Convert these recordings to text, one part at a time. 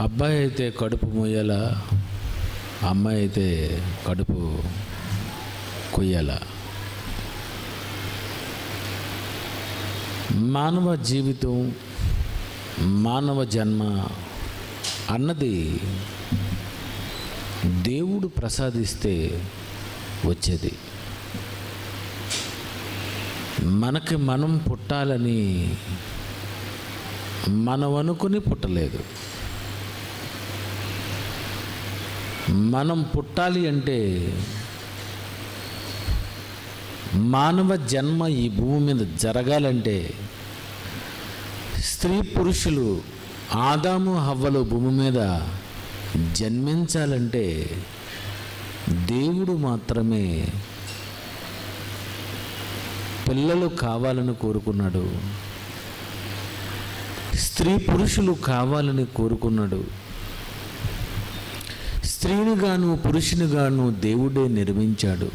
అబ్బాయి అయితే కడుపు మొయ్యాల, అమ్మాయి అయితే కడుపు కొయ్యాల. మానవ జీవితం, మానవ జన్మ అన్నది దేవుడు ప్రసాదిస్తే వచ్చేది. మనకి మనం పుట్టాలని మనం అనుకుని పుట్టలేదు. మనం పుట్టాలి అంటే మానవ జన్మ ఈ భూమి మీద జరగాలంటే స్త్రీ పురుషులు ఆదాము హవ్వలు భూమి మీద జన్మించాలంటే దేవుడు మాత్రమే పిల్లలు కావాలని కోరుకున్నాడు, స్త్రీ పురుషులు కావాలని కోరుకున్నాడు. స్త్రీని గాను పురుషుని గాను దేవుడే నిర్మించాడు.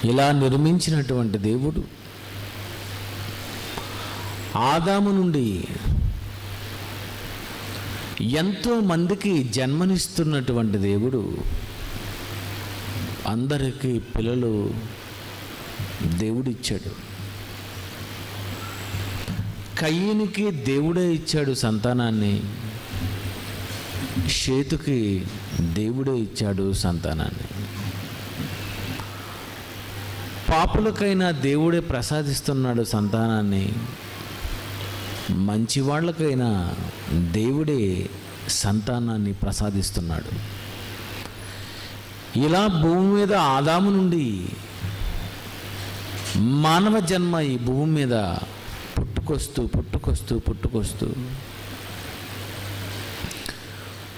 ఇలా నిర్మించినటువంటి దేవుడు ఆదాము నుండి ఎంతో మందికి జన్మనిస్తున్నటువంటి దేవుడు అందరికీ పిల్లలు దేవుడిచ్చాడు. కయ్యనికి దేవుడే ఇచ్చాడు సంతానాన్ని, షేతుకి దేవుడే ఇచ్చాడు సంతానాన్ని. పాపులకైనా దేవుడే ప్రసాదిస్తున్నాడు సంతానాన్ని, మంచివాళ్ళకైనా దేవుడే సంతానాన్ని ప్రసాదిస్తున్నాడు. ఇలా భూమి మీద ఆదాము నుండి మానవ జన్మ ఈ భూమి మీద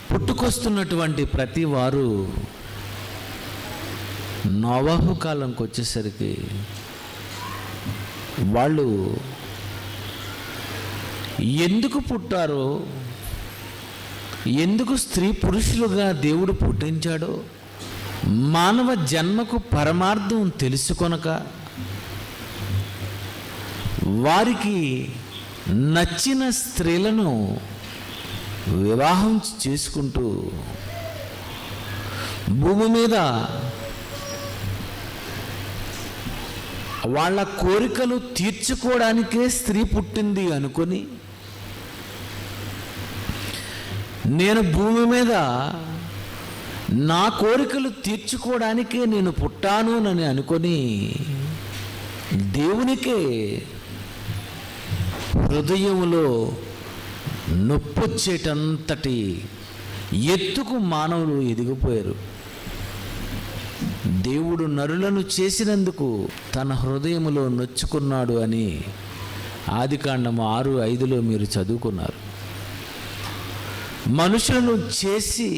పుట్టుకొస్తున్నటువంటి ప్రతి వారు నోవాహు కాలంకి వచ్చేసరికి వాళ్ళు ఎందుకు పుట్టారో, ఎందుకు స్త్రీ పురుషులుగా దేవుడు పుట్టించాడో మానవ జన్మకు పరమార్థం తెలుసుకొనక వారికి నచ్చిన స్త్రీలను వివాహం చేసుకుంటూ భూమి మీద వాళ్ళ కోరికలు తీర్చుకోవడానికే స్త్రీ పుట్టింది అనుకొని, నేను భూమి మీద నా కోరికలు తీర్చుకోవడానికే నేను పుట్టాను అని అనుకొని దేవునికే హృదయంలో నొప్పొచ్చేటంతటి ఎత్తుకు మానవులు ఎదిగిపోయారు. దేవుడు నరులను చేసినందుకు తన హృదయములో నొచ్చుకున్నాడు అని ఆదికాండము 6:5 మీరు చదువుకున్నారు. మనుషులను చేసి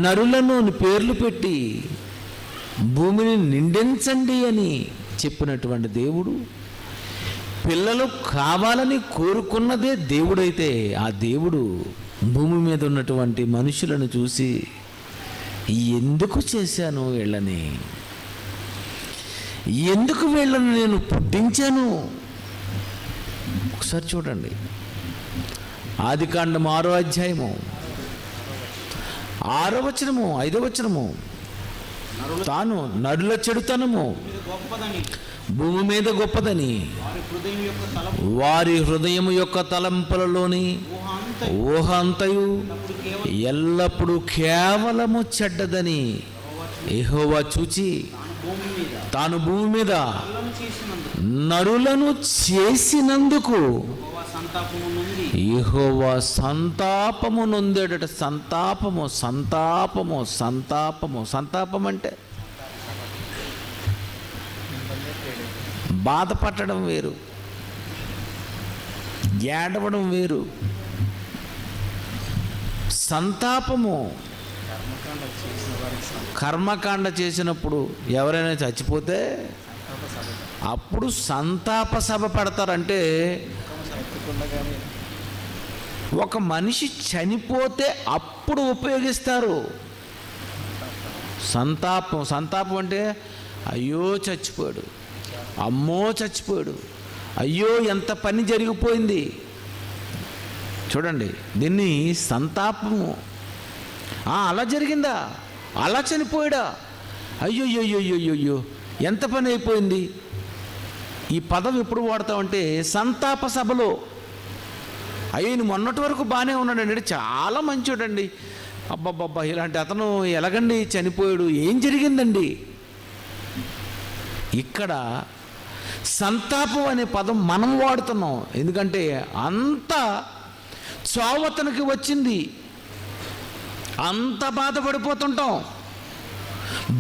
నరులను పేర్లు పెట్టి భూమిని నిండించండి అని చెప్పినటువంటి దేవుడు పిల్లలు కావాలని కోరుకున్నదే దేవుడైతే, ఆ దేవుడు భూమి మీద ఉన్నటువంటి మనుషులను చూసి ఎందుకు చేశాను వీళ్ళని, ఎందుకు వీళ్ళని నేను పుట్టించాను? ఒకసారి చూడండి. ఆదికాండం 6వ అధ్యాయము 6వ వచనము 5వ వచనము, తాను నరుల చెడుతనము భూమి మీద గొప్పదని వారి హృదయం యొక్క తలంపులలోని ఊహ అంతయు ఎల్లప్పుడూ కేవలము చెడ్డదని యెహోవా చూచి తాను భూమి మీద నరులను చేసినందుకు యెహోవా సంతాపము నొందేడట. సంతాపం అంటే బాధపడడం వేరు, ఏడవడం వేరు. సంతాపము కర్మకాండ చేసినప్పుడు ఎవరైనా చచ్చిపోతే అప్పుడు సంతాప సభ పెడతారంటే, ఒక మనిషి చనిపోతే అప్పుడు ఉపయోగిస్తారు సంతాపం అంటే అయ్యో చచ్చిపోయాడు, అమ్మో చచ్చిపోయాడు, అయ్యో ఎంత పని జరిగిపోయింది, చూడండి, దీన్ని సంతాపము. అలా జరిగిందా, అలా చనిపోయాడా, అయ్యో ఎంత పని అయిపోయింది. ఈ పదం ఎప్పుడు వాడతామంటే సంతాప సభలో. అయ్యో మొన్నటి వరకు బాగానే ఉన్నాడండి, చాలా మంచోడండి, అబ్బబ్బబ్బా ఇలాంటి అతను ఎలాగండి చనిపోయాడు, ఏం జరిగిందండి. ఇక్కడ సంతాపం అనే పదం మనం వాడుతున్నాం, ఎందుకంటే అంత చావు అతనికి వచ్చింది, అంత బాధపడిపోతుంటాం.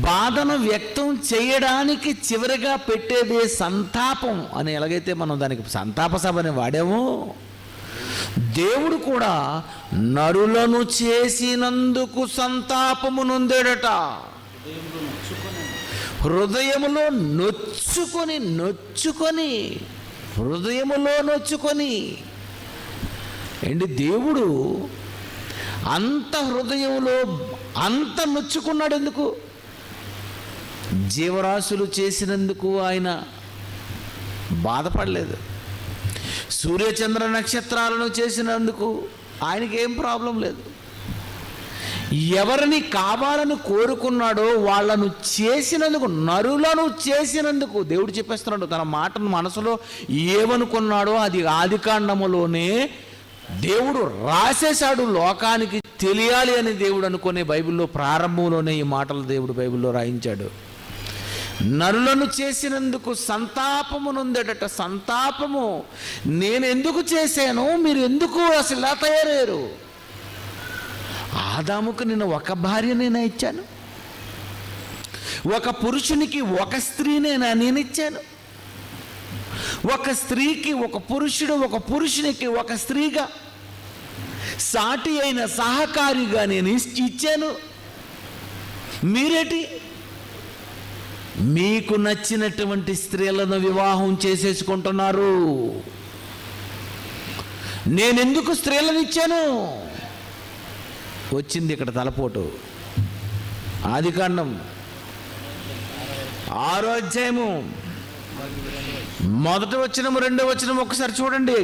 బాధను వ్యక్తం చేయడానికి చివరిగా పెట్టేదే సంతాపం అని. ఎలాగైతే మనం దానికి సంతాప సభని వాడామో, దేవుడు కూడా నరులను చేసినందుకు సంతాపము నొందాడట. హృదయములో నొచ్చుకొని ఏంటి దేవుడు అంత హృదయంలో అంత నొచ్చుకున్నాడు. ఎందుకు? జీవరాశులు చేసినందుకు ఆయన బాధపడలేదు. సూర్యచంద్ర నక్షత్రాలను చేసినందుకు ఆయనకి ఏం ప్రాబ్లం లేదు. ఎవరిని కావాలని కోరుకున్నాడో వాళ్ళను చేసినందుకు, నరులను చేసినందుకు దేవుడు చెప్పేస్తున్నాడు. తన మాటను మనసులో ఏమనుకున్నాడో అది ఆదికాండములోనే దేవుడు రాసేశాడు, లోకానికి తెలియాలి అని దేవుడు అనుకునే బైబిల్లో ప్రారంభంలోనే ఈ మాటలు దేవుడు బైబిల్లో రాయించాడు. నరులను చేసినందుకు సంతాపము నొందేటట. సంతాపము. నేను ఎందుకు చేశాను, మీరు ఎందుకు అసలు ఇలా తయారయ్యారు? ఆదాముకు నేను ఒక భార్యనేనా ఇచ్చాను, ఒక పురుషునికి ఒక స్త్రీనేనా నేను ఇచ్చాను, ఒక స్త్రీకి ఒక పురుషుడు, ఒక పురుషునికి ఒక స్త్రీగా సాటి అయిన సహకారిగా నేను ఇచ్చాను. మీరేటి మీకు నచ్చినటువంటి స్త్రీలను వివాహం చేసేసుకుంటున్నారు. నేనెందుకు స్త్రీలను ఇచ్చాను? వచ్చింది ఇక్కడ తలపోటు. ఆదికాండం 6వ అధ్యాయము 1వ వచనం 2వ వచనం ఒకసారి చూడండి.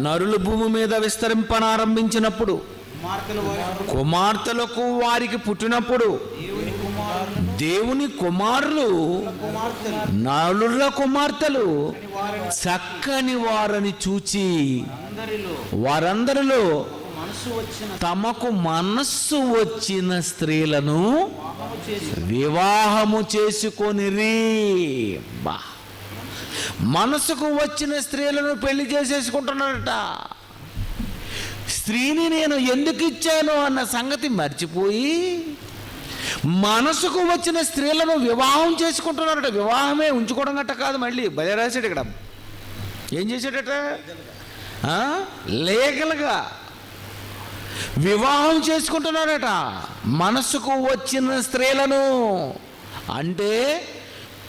నరులు భూమి మీద విస్తరింపనారంభించినప్పుడు, కుమార్తెలకు వారికి పుట్టినప్పుడు, దేవుని కుమారులు నరుల కుమార్తెలు చక్కని వారని చూచి వారందరిలో తమకు మనస్సు వచ్చిన స్త్రీలను వివాహము చేసుకొనిరి. మనసుకు వచ్చిన స్త్రీలను పెళ్లి చేసేసుకుంటున్నారట. స్త్రీని నేను ఎందుకు ఇచ్చాను అన్న సంగతి మర్చిపోయి మనసుకు వచ్చిన స్త్రీలను వివాహం చేసుకుంటున్నారట. వివాహమే ఉంచుకోవడం గట్ట కాదు, మళ్ళీ భలే రాశాడు ఇక్కడ. ఏం చేశాడట? లీగల్గా వివాహం చేసుకుంటున్నారట మనసుకు వచ్చిన స్త్రీలను. అంటే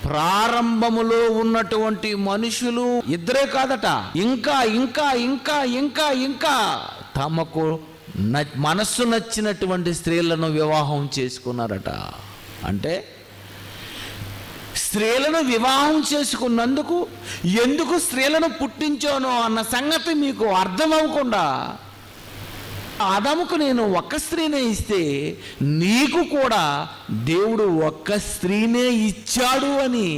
ప్రారంభములో ఉన్నటువంటి మనుషులు ఇద్దరే కాదట, ఇంకా ఇంకా ఇంకా ఇంకా ఇంకా తమకు మనస్సు నచ్చినటువంటి స్త్రీలను వివాహం చేసుకున్నారట. అంటే స్త్రీలను వివాహం చేసుకున్నందుకు ఎందుకు స్త్రీలను పుట్టించానో అన్న సంగతి మీకు అర్థం అవ్వకుండా, ఆదాముకు నేను ఒక్క స్త్రీనే ఇస్తే నీకు కూడా దేవుడు ఒక్క స్త్రీనే ఇచ్చాడు అని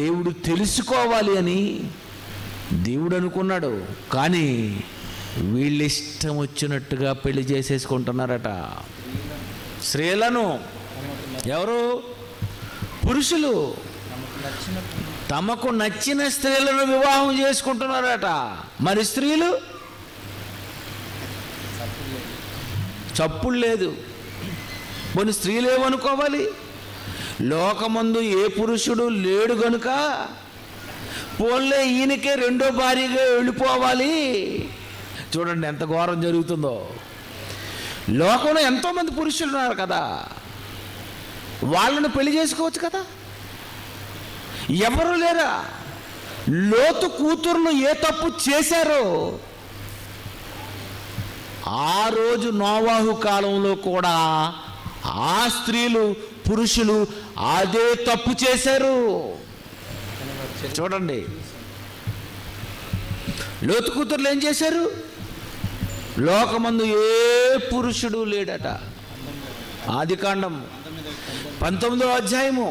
దేవుడు తెలుసుకోవాలి అని దేవుడు అనుకున్నాడు. కానీ వీళ్ళు ఇష్టం వచ్చినట్టుగా పెళ్లి చేసేసుకుంటున్నారట స్త్రీలను. ఎవరు? పురుషులు తమకు నచ్చిన స్త్రీలను వివాహం చేసుకుంటున్నారట. మరి స్త్రీలు చప్పుడు లేదు. కొన్ని స్త్రీలు ఏమనుకోవాలి? లోకమందు ఏ పురుషుడు లేడు గనుక పోన్లే ఈయనకే రెండో భార్యగా వెళ్ళిపోవాలి. చూడండి ఎంత ఘోరం జరుగుతుందో. లోకంలో ఎంతోమంది పురుషులు ఉన్నారు కదా, వాళ్ళను పెళ్లి చేసుకోవచ్చు కదా. ఎవరు లేరా? లోతు కూతురును ఏ తప్పు చేశారో ఆ రోజు నోవాహు కాలంలో కూడా ఆ స్త్రీలు పురుషులు అదే తప్పు చేశారు. చూడండి లోతు కూతుర్లు ఏం చేశారు? లోకమందు ఏ పురుషుడు లేడట. ఆదికాండం 19వ అధ్యాయము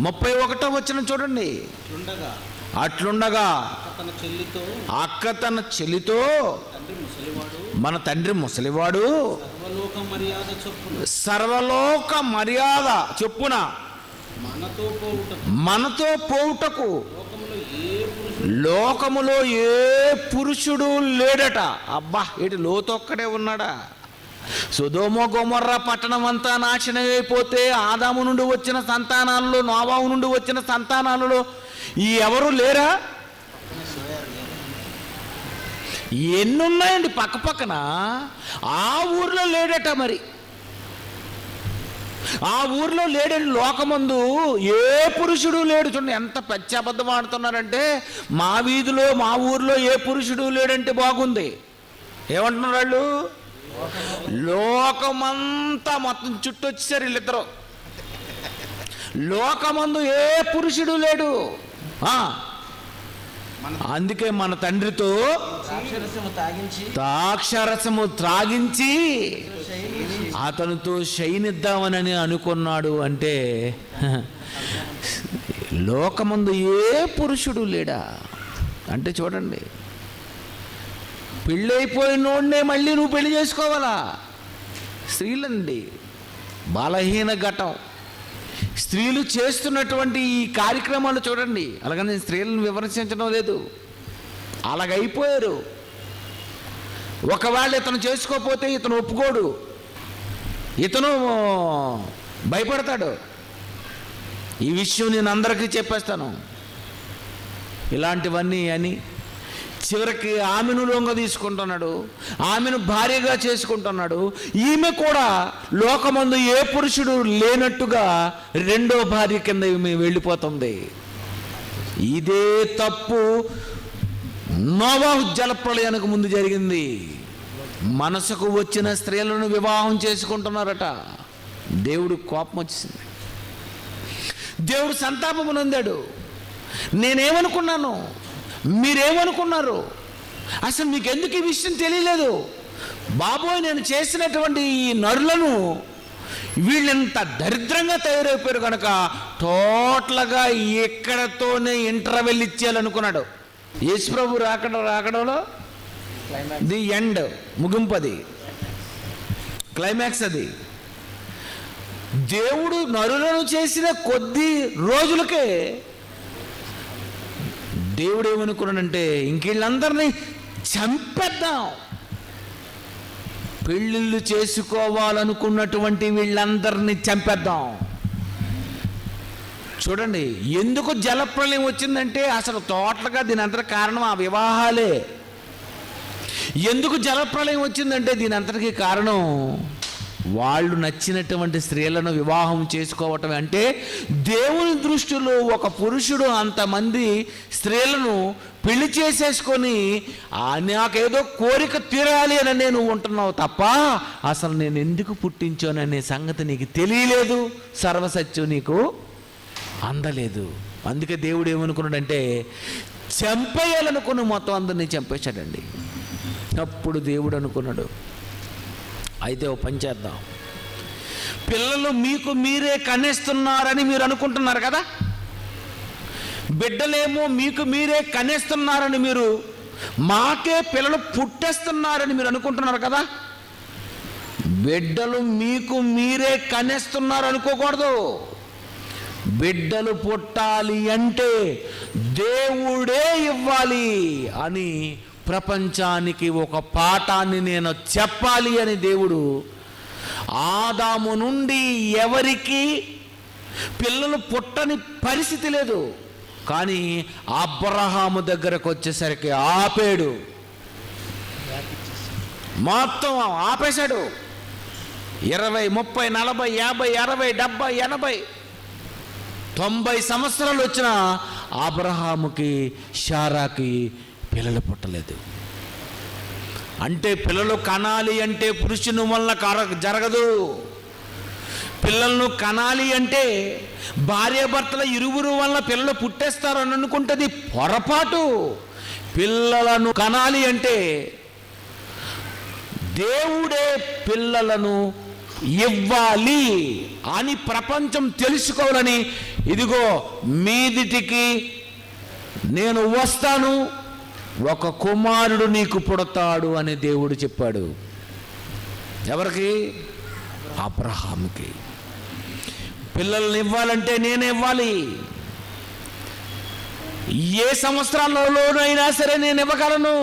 31వ వచనం చూడండి. అట్లుండగా అక్క తన చెల్లితో, మన తండ్రి ముసలివాడు సర్వలోక మర్యాద చొప్పున మనతో పోవుటకు లోకములో ఏ పురుషుడు లేడట. అబ్బా, ఇటు లోతు ఒక్కడే ఉన్నాడా? సొదొమ గొమొర్రా పట్టణం అంతా నాశనం అయిపోతే ఆదాము నుండి వచ్చిన సంతానాలలో, నోవాహు నుండి వచ్చిన సంతానాలలో ఎవరు లేరా? ఎన్నున్నాయండి పక్క పక్కన. ఆ ఊర్లో లేడట. మరి ఆ ఊర్లో లేడని లోకమందు ఏ పురుషుడు లేడు. చూడండి ఎంత పెద్ద అబద్ధం ఆడుతున్నారంటే, మా వీధిలో మా ఊర్లో ఏ పురుషుడు లేడంటే బాగుంది. ఏమంటున్నారు వాళ్ళు? లోకమంతా మొత్తం చుట్టూ వచ్చేసారు వీళ్ళిద్దరు. లోకమందు ఏ పురుషుడు లేడు. అందుకే మన తండ్రితో ద్రాక్షారసము త్రాగించి అతనితో శయనిద్దామని అనుకున్నాడు. అంటే లోకమందు ఏ పురుషుడు లేడా అంటే చూడండి, పెళ్ళైపోయినోడ్నే మళ్ళీ నువ్వు పెళ్లి చేసుకోవాలా? స్త్రీలండి బలహీన ఘటం. స్త్రీలు చేస్తున్నటువంటి ఈ కార్యక్రమాలు చూడండి. అలాగని నేను స్త్రీలను విమర్శించడం లేదు, అలాగైపోయారు. ఒకవేళ ఇతను చేసుకోకపోతే ఇతను ఒప్పుకోడు, ఇతను భయపడతాడు. ఈ విషయం నేను అందరికీ చెప్పేస్తాను. ఇలాంటివన్నీ అని చివరికి ఆమెను లొంగ తీసుకుంటున్నాడు, ఆమెను భార్యగా చేసుకుంటున్నాడు. ఈమె కూడా లోకమందు ఏ పురుషుడు లేనట్టుగా రెండో భార్య కింద ఈమె వెళ్ళిపోతుంది. ఇదే తప్పు నోవాహు జలప్రళయానికి ముందు జరిగింది. మనసుకు వచ్చిన స్త్రీలను వివాహం చేసుకుంటున్నారట. దేవుడు కోపం వచ్చింది, దేవుడు సంతాపము నొందాడు. నేనేమనుకున్నాను, మీరేమనుకున్నారు? అసలు మీకు ఎందుకు ఈ విషయం తెలియలేదు? బాబోయ్, నేను చేసినటువంటి ఈ నరులను వీళ్ళెంత దరిద్రంగా తయారైపోయారు కనుక టోటల్గా ఎక్కడతోనే ఇంటర్వెల్ ఇచ్చేయాలనుకున్నాడు. యేసుప్రభు రాకడంలో ది ఎండ్, ముగింపది, క్లైమాక్స్ అది. దేవుడు నరులను చేసిన కొద్ది రోజులకే దేవుడు ఏమనుకున్నాడంటే, ఇంక వీళ్ళందరినీ చంపేద్దాం. పెళ్ళిళ్ళు చేసుకోవాలనుకున్నటువంటి వీళ్ళందరినీ చంపేద్దాం. చూడండి ఎందుకు జలప్రళయం వచ్చిందంటే, అసలు టోటల్గా దీని అంతటి కారణం ఆ వివాహాలే. ఎందుకు జలప్రళయం వచ్చిందంటే దీని అంతటికి కారణం వాళ్ళు నచ్చినటువంటి స్త్రీలను వివాహం చేసుకోవటం. అంటే దేవుని దృష్టిలో ఒక పురుషుడు అంతమంది స్త్రీలను పెళ్లి చేసేసుకొని నాకేదో కోరిక తీరాలి అని నేను ఉంటున్నావు తప్ప అసలు నేను ఎందుకు పుట్టించాననే సంగతి నీకు తెలియలేదు, సర్వసత్యం నీకు అందలేదు. అందుకే దేవుడు ఏమనుకున్నాడంటే చంపేయాలనుకుని మొత్తం అందరినీ చంపేశాడండి. అప్పుడు దేవుడు అనుకున్నాడు, అయితే ఓ పని చేద్దాం. పిల్లలు మీకు మీరే కనేస్తున్నారని మీరు అనుకుంటున్నారు కదా, బిడ్డలేమో మీకు మీరే కనేస్తున్నారని, మీరు మాకే పిల్లలు పుట్టేస్తున్నారని మీరు అనుకుంటున్నారు కదా. బిడ్డలు మీకు మీరే కనేస్తున్నారు అనుకోకూడదు. బిడ్డలు పుట్టాలి అంటే దేవుడే ఇవ్వాలి అని ప్రపంచానికి ఒక పాఠాన్ని నేను చెప్పాలి అని దేవుడు ఆదాము నుండి ఎవరికి పిల్లలు పుట్టని పరిస్థితి లేదు. కానీ అబ్రహాము దగ్గరకు వచ్చేసరికి ఆపాడు, మొత్తం ఆపేశాడు. 20, 30, 40, 50, 60, 70, 80, 90 సంవత్సరాలు వచ్చిన అబ్రహాముకి శారాకి పిల్లలు పుట్టలేదు. అంటే పిల్లలు కనాలి అంటే పురుషుని వలన జరగదు. పిల్లలను కనాలి అంటే భార్యాభర్తల ఇరువురు వలన పిల్లలు పుట్టేస్తారు అని అనుకుంటుంది పొరపాటు. పిల్లలను కనాలి అంటే దేవుడే పిల్లలను ఇవ్వాలి అని ప్రపంచం తెలుసుకోవాలని, ఇదిగో మీదిటికి నేను వస్తాను, ఒక కుమారుడు నీకు పుడతాడు అని దేవుడు చెప్పాడు. ఎవరికి? అబ్రహాముకి. పిల్లల్ని ఇవ్వాలంటే నేనే ఇవ్వాలి. ఏ సంవత్సరాలలోనైనా సరే నేను ఇవ్వగలను.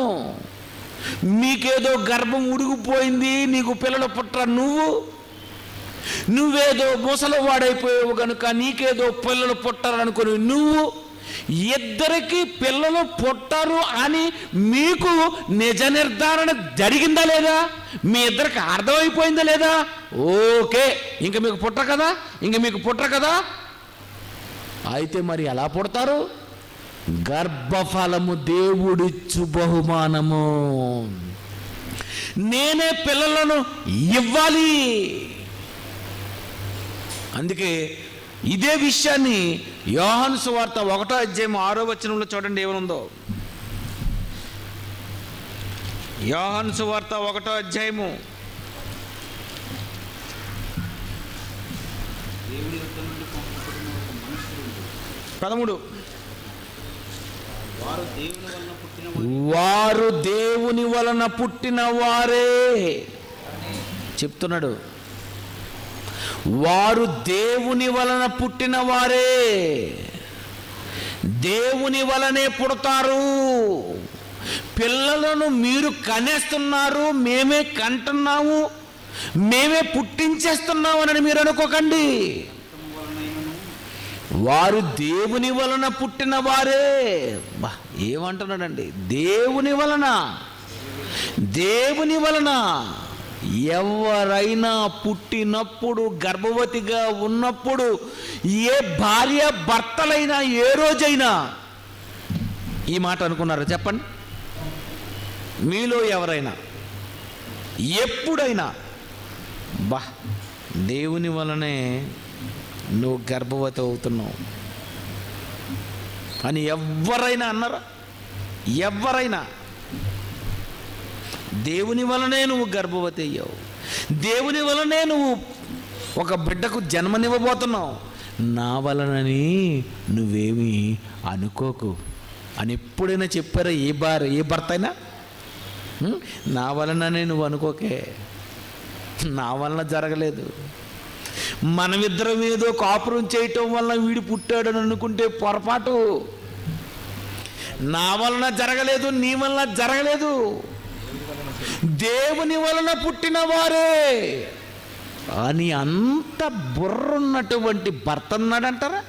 మీకేదో గర్భం ఉడిగిపోయింది, నీకు పిల్లలు పుట్టరా, నువ్వేదో ముసలివాడైపోయావు కనుక నీకేదో పిల్లలు పుట్టారనుకుని ఇద్దరికి పిల్లలు పుట్టరు అని మీకు నిజ నిర్ధారణ జరిగిందా లేదా? మీ ఇద్దరికి అర్థమైపోయిందా లేదా? ఓకే, ఇంక మీకు పుట్టరు కదా, అయితే మరి ఎలా పుడతారు? గర్భఫలము దేవుడిచ్చు బహుమానము. నేనే పిల్లలను ఇవ్వాలి. అందుకే ఇదే విషయాన్ని యోహాను సువార్త 1వ అధ్యాయం 6వ వచనంలో చూడండి ఏమనుందో. యోహాను సువార్త 1వ అధ్యాయము 13. వారు దేవుని వలన పుట్టిన వారే చెప్తున్నాడు. వారు దేవుని వలన పుట్టిన వారే, దేవుని వలనే పుడతారు. పిల్లలను మీరు కనేస్తున్నారు, మేమే కంటున్నాము, మేమే పుట్టించేస్తున్నాము అని మీరు అనుకోకండి. వారు దేవుని వలన పుట్టిన వారే. ఏమంటున్నాడండి? దేవుని వలన ఎవరైనా పుట్టినప్పుడు, గర్భవతిగా ఉన్నప్పుడు, ఏ భార్య భర్తలైనా ఏ రోజైనా ఈ మాట అనుకున్నారా చెప్పండి? మీలో ఎవరైనా ఎప్పుడైనా దేవుని వలనే నువ్వు గర్భవతి అవుతున్నావు అని ఎవరైనా అన్నారా? ఎవరైనా? దేవుని వలనే నువ్వు గర్భవతి అయ్యావు, దేవుని వలనే నువ్వు ఒక బిడ్డకు జన్మనివ్వబోతున్నావు, నా వలనని నువ్వేమీ అనుకోకు అని ఎప్పుడైనా చెప్పారా? ఏ భర్త అయినా నా వలననే నువ్వు అనుకోకే, నా వలన జరగలేదు, మనమిద్దరం ఏదో కాపురం చేయటం వల్ల వీడు పుట్టాడని అనుకుంటే పొరపాటు. నా వలన జరగలేదు, నీ వలన జరగలేదు, దేవుని వలన పుట్టిన వారే అని అంత బుర్రున్నటువంటి భర్త ఉన్నాడంటారా?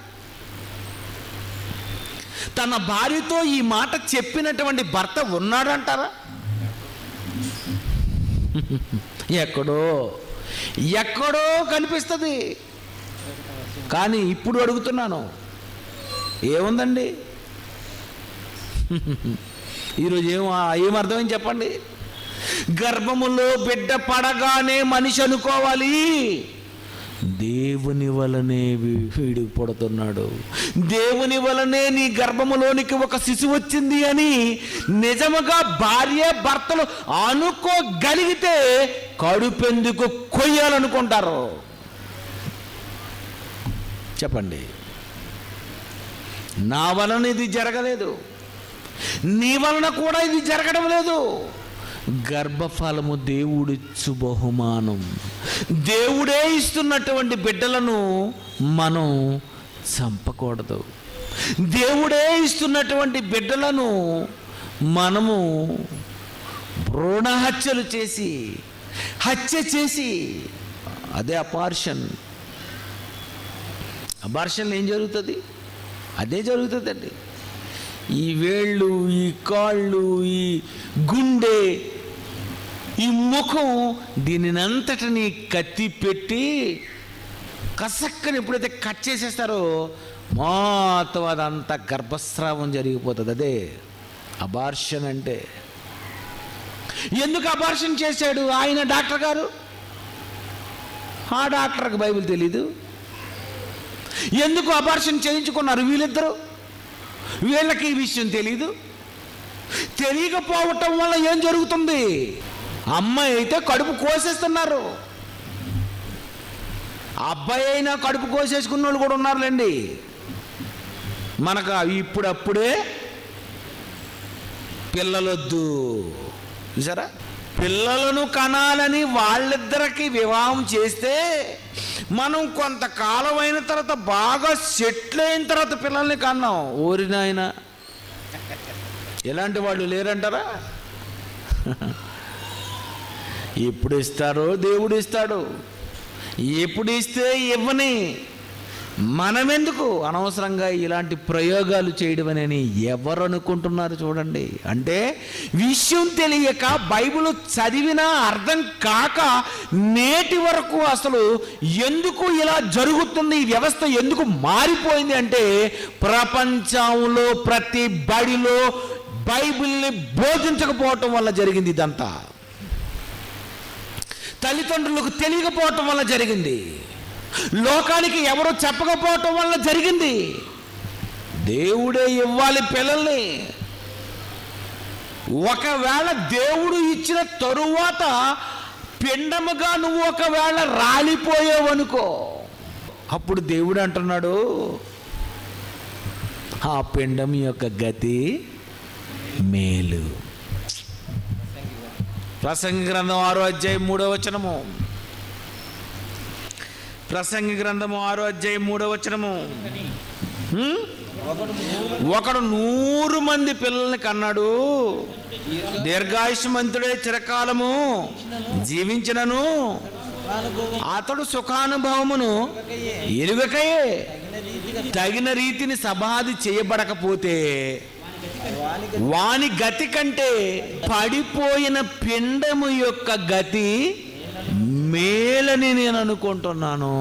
తన భార్యతో ఈ మాట చెప్పినటువంటి భర్త ఉన్నాడంటారా? ఎక్కడో కనిపిస్తుంది. కానీ ఇప్పుడు అడుగుతున్నాను, ఏముందండి ఈరోజు? ఏమర్థమైంది చెప్పండి? గర్భములో బిడ్డ పడగానే మనిషి అనుకోవాలి, దేవుని వలనే వీడు పుడుతున్నాడు, దేవుని వలనే నీ గర్భములోనికి ఒక శిశువు వచ్చింది అని నిజముగా భార్య భర్తలు అనుకోగలిగితే కడుపెందుకు కొయ్యాలనుకుంటారు చెప్పండి? నా వలన ఇది జరగలేదు, నీ వలన కూడా ఇది జరగడం లేదు. గర్భఫలము దేవుడిచ్చు బహుమానం. దేవుడే ఇస్తున్నటువంటి బిడ్డలను మనం చంపకూడదు. దేవుడే ఇస్తున్నటువంటి బిడ్డలను మనము భ్రూణ హత్యలు చేసి హత్య చేసి, అదే అబార్షన్. అబార్షన్లో ఏం జరుగుతుంది? అదే జరుగుతుందండి. ఈ వేళ్ళు, ఈ కాళ్ళు, ఈ గుండె, ఈ ముఖం, దీనినంతటిని కత్తి పెట్టి కసక్కని ఎప్పుడైతే కట్ చేసేస్తారో మొత్తం అదంతా గర్భస్రావం జరిగిపోతుంది. అదే అబార్షన్ అంటే. ఎందుకు అబార్షన్ చేశాడు ఆయన డాక్టర్ గారు? ఆ డాక్టర్కి బైబిల్ తెలీదు. ఎందుకు అబార్షన్ చేయించుకున్నారు వీళ్ళిద్దరూ? వీళ్ళకి ఈ విషయం తెలీదు. తెలియకపోవటం వల్ల ఏం జరుగుతుంది? అమ్మాయి అయితే కడుపు కోసేస్తున్నారు, అబ్బాయి అయినా కడుపు కోసేసుకున్న వాళ్ళు కూడా ఉన్నారులేండి. మనకు ఇప్పుడప్పుడే పిల్లలొద్దు, చూసారా? పిల్లలను కనాలని వాళ్ళిద్దరికి వివాహం చేస్తే మనం కొంతకాలం అయిన తర్వాత బాగా సెటిల్ అయిన తర్వాత పిల్లల్ని కన్నాం. ఓరినాయన, ఎలాంటి వాళ్ళు లేరంటారా? ఎప్పుడు ఇస్తారో దేవుడు ఇస్తాడు, ఎప్పుడు ఇస్తే ఇవ్వని. మనమెందుకు అనవసరంగా ఇలాంటి ప్రయోగాలు చేయడం అని ఎవరు అనుకుంటున్నారు? చూడండి, అంటే విషయం తెలియక బైబిల్ చదివినా అర్థం కాక నేటి వరకు అసలు ఎందుకు ఇలా జరుగుతుంది, ఈ వ్యవస్థ ఎందుకు మారిపోయింది అంటే ప్రపంచంలో ప్రతి బడిలో బైబిల్ని బోధించకపోవటం వల్ల జరిగింది. ఇదంతా తల్లిదండ్రులకు తెలియకపోవటం వల్ల జరిగింది, లోకానికి ఎవరో చెప్పకపోవటం వల్ల జరిగింది. దేవుడే ఇవ్వాలి పిల్లల్ని. ఒకవేళ దేవుడు ఇచ్చిన తరువాత పిండముగా నువ్వు ఒకవేళ రాలిపోయావనుకో, అప్పుడు దేవుడు అంటున్నాడు, ఆ పిండం యొక్క గతి మేలు. ప్రసంగి గ్రంథం 6వ అధ్యాయం 3వ వచనము. ప్రసంగి గ్రంథము 6వ అధ్యాయం 3వ వచనము. ఒకడు 100 మంది పిల్లల్ని కన్నాడు, దీర్ఘాయుష్మంతుడే చిరకాలము జీవించినను అతడు సుఖానుభవమును ఎరుగకయే తగిన రీతిని సమాధి చేయబడకపోతే వాని గతి కంటే పడిపోయిన పిండము యొక్క గతి మేలని నేను అనుకుంటున్నాను.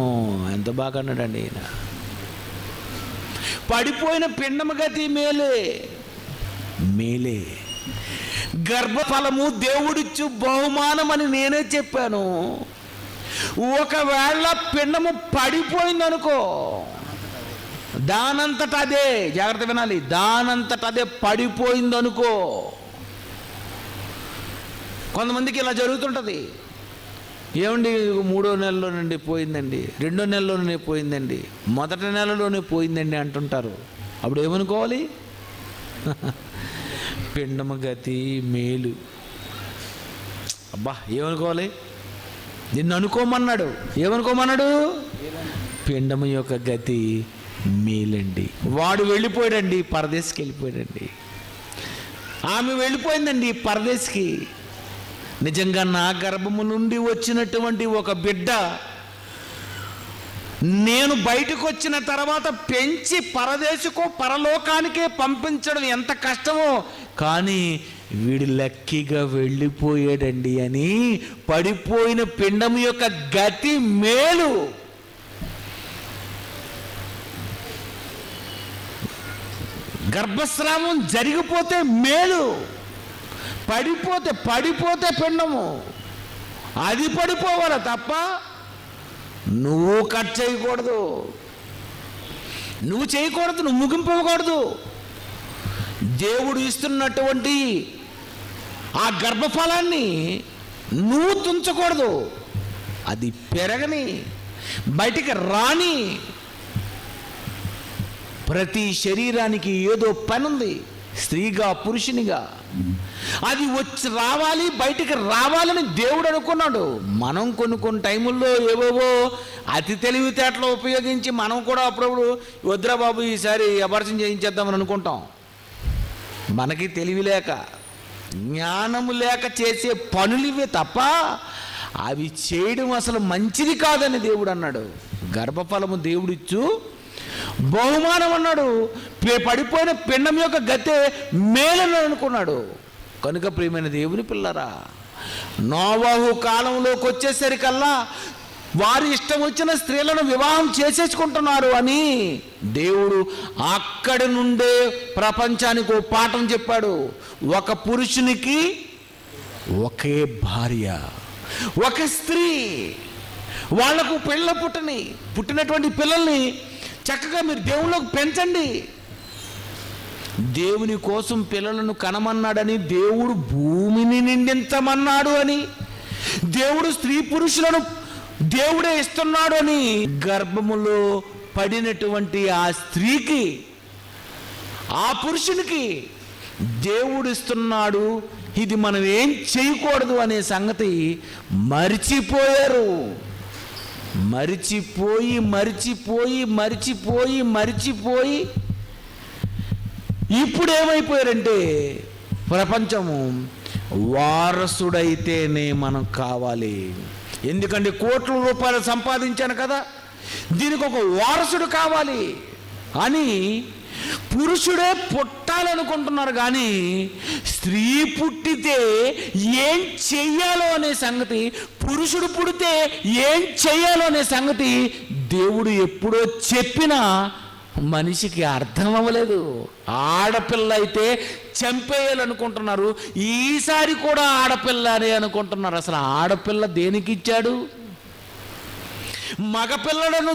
ఎంత బాగా అన్నాడండి ఈయన. పడిపోయిన పిండము గతి మేలే, మేలే. గర్భఫలము దేవుడిచ్చు బహుమానం అని నేనే చెప్పాను. ఒకవేళ పిండము పడిపోయిందనుకో, దానంతట అదే, జాగ్రత్త వినాలి, దానంతట అదే పడిపోయిందనుకో. కొంతమందికి ఇలా జరుగుతుంటుంది. ఏమండి, 3వ నెలలోనండి పోయిందండి, 2వ నెలలోనే పోయిందండి, 1వ నెలలోనే పోయిందండి అంటుంటారు. అప్పుడు ఏమనుకోవాలి? పిండము గతి మేలు. అబ్బా, ఏమనుకోవాలి? నిన్ను అనుకోమన్నాడు. ఏమనుకోమన్నాడు? పిండము యొక్క గతి మేలండి. వాడు వెళ్ళిపోయాడండి, పరదేశికి వెళ్ళిపోయాడండి. ఆమె వెళ్ళిపోయిందండి పరదేశికి. నిజంగా నా గర్భము నుండి వచ్చినటువంటి ఒక బిడ్డ నేను బయటకు వచ్చిన తర్వాత పెంచి పరదేశకో పరలోకానికే పంపించడం ఎంత కష్టమో, కానీ వీడు లక్కీగా వెళ్ళిపోయాడండి అని పడిపోయిన పిండము యొక్క గతి మేలు. గర్భస్రావం జరిగిపోతే మేలు, పడిపోతే పిండము అది పడిపోవాలి తప్ప నువ్వు కట్ చేయకూడదు, నువ్వు చేయకూడదు, నువ్వు ముగింపకూడదు. దేవుడు ఇస్తున్నటువంటి ఆ గర్భఫలాన్ని నువ్వు తుంచకూడదు. అది పెరగని, బయటికి రాని. ప్రతి శరీరానికి ఏదో పని ఉంది, స్త్రీగా పురుషునిగా. అది వచ్చి రావాలి, బయటికి రావాలని దేవుడు అనుకున్నాడు. మనం కొన్ని టైముల్లో ఏవేవో అతి తెలివితేటలు ఉపయోగించి మనం కూడా అప్పుడప్పుడు వద్దురా బాబు ఈసారి అబార్షన్ చేయించేద్దామని అనుకుంటాం. మనకి తెలివి లేక, జ్ఞానము లేక చేసే పనులు ఇవే తప్ప అవి చేయడం అసలు మంచిది కాదని దేవుడు అన్నాడు. గర్భఫలము దేవుడిచ్చు బహుమానం అన్నాడు. పడిపోయిన పిండం యొక్క గతే మేలని అనుకున్నాడు. కనుక ప్రియమైన దేవుని పిల్లరా, నోవాహు కాలంలోకి వచ్చేసరికల్లా వారి ఇష్టం వచ్చిన స్త్రీలను వివాహం చేసేసుకుంటున్నారు అని దేవుడు అక్కడి నుండే ప్రపంచానికి ఓ పాఠం చెప్పాడు. ఒక పురుషునికి ఒకే భార్య, ఒక స్త్రీ. వాళ్లకు పుట్టినటువంటి పిల్లల్ని చక్కగా మీరు దేవుళ్ళకు పెంచండి. దేవుని కోసం పిల్లలను కనమన్నాడని, దేవుడు భూమిని నిండించమన్నాడు అని, దేవుడు స్త్రీ పురుషులను దేవుడే ఇస్తున్నాడు అని, గర్భములో పడినటువంటి ఆ స్త్రీకి, ఆ పురుషునికి దేవుడు ఇస్తున్నాడు, ఇది మనం ఏం చేయకూడదు అనే సంగతి మరిచిపోయారు. మరిచిపోయి మరిచిపోయి మరిచిపోయి మరిచిపోయి ఇప్పుడు ఏమైపోయారంటే, ప్రపంచము వారసుడైతేనే మనం కావాలి, ఎందుకంటే కోట్ల రూపాయలు సంపాదించాను కదా, దీనికి ఒక వారసుడు కావాలి అని పురుషుడే పుట్టాలనుకుంటున్నారు. కానీ స్త్రీ పుట్టితే ఏం చెయ్యాలో అనే సంగతి, పురుషుడు పుడితే ఏం చెయ్యాలో అనే సంగతి దేవుడు ఎప్పుడో చెప్పినా మనిషికి అర్థం అవ్వలేదు. ఆడపిల్ల అయితే చంపేయాలనుకుంటున్నారు, ఈసారి కూడా ఆడపిల్ల అని అనుకుంటున్నారు. అసలు ఆడపిల్ల దేనికి ఇచ్చాడు? మగపిల్లలను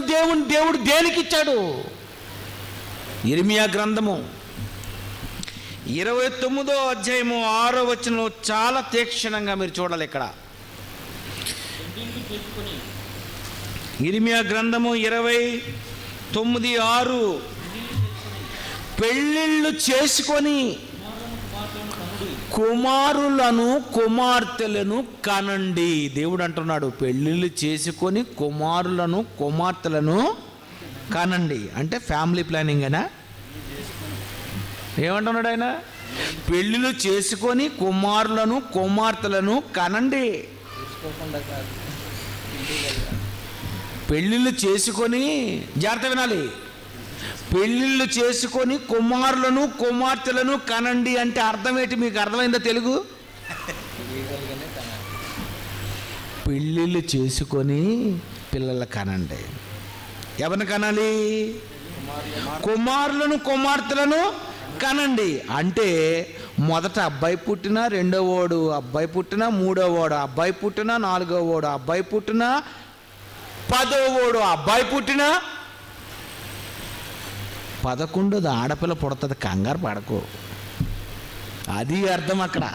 దేవుడు దేనికి ఇచ్చాడు? ఇర్మియా గ్రంథము 29వ అధ్యాయము 6వ వచనంలో చాలా తీక్షణంగా మీరు చూడాలి. ఇక్కడ ఇర్మియా గ్రంథము 29:6, పెళ్ళిళ్ళు చేసుకొని కుమారులను కుమార్తెలను కనండి. దేవుడు అంటున్నాడు, పెళ్ళిళ్ళు చేసుకొని కుమారులను కుమార్తెలను కనండి. అంటే ఫ్యామిలీ ప్లానింగ్ అయినా ఏమంటున్నాడు ఆయన? పెళ్ళిళ్ళు చేసుకొని కుమారులను కుమార్తెలను కనండి. పెళ్ళిళ్ళు చేసుకొని, జాగ్రత్త వినాలి, పెళ్ళిళ్ళు చేసుకొని కుమారులను కుమార్తెలను కనండి అంటే అర్థం ఏంటి? మీకు అర్థమైందా తెలుగు? పెళ్ళిళ్ళు చేసుకొని పిల్లలు కనండి. ఎవరిని కనాలి? కుమారులను కుమార్తెలను కనండి. అంటే మొదట అబ్బాయి పుట్టినా, రెండో వాడు అబ్బాయి పుట్టినా, మూడో వాడు అబ్బాయి పుట్టినా, నాలుగో వాడు అబ్బాయి పుట్టినా, 10వ వాడు అబ్బాయి పుట్టినా, 11వ ఆడపిల్ల పుడుతుంది. కంగారు పడకు, అది అర్థం అక్కడ.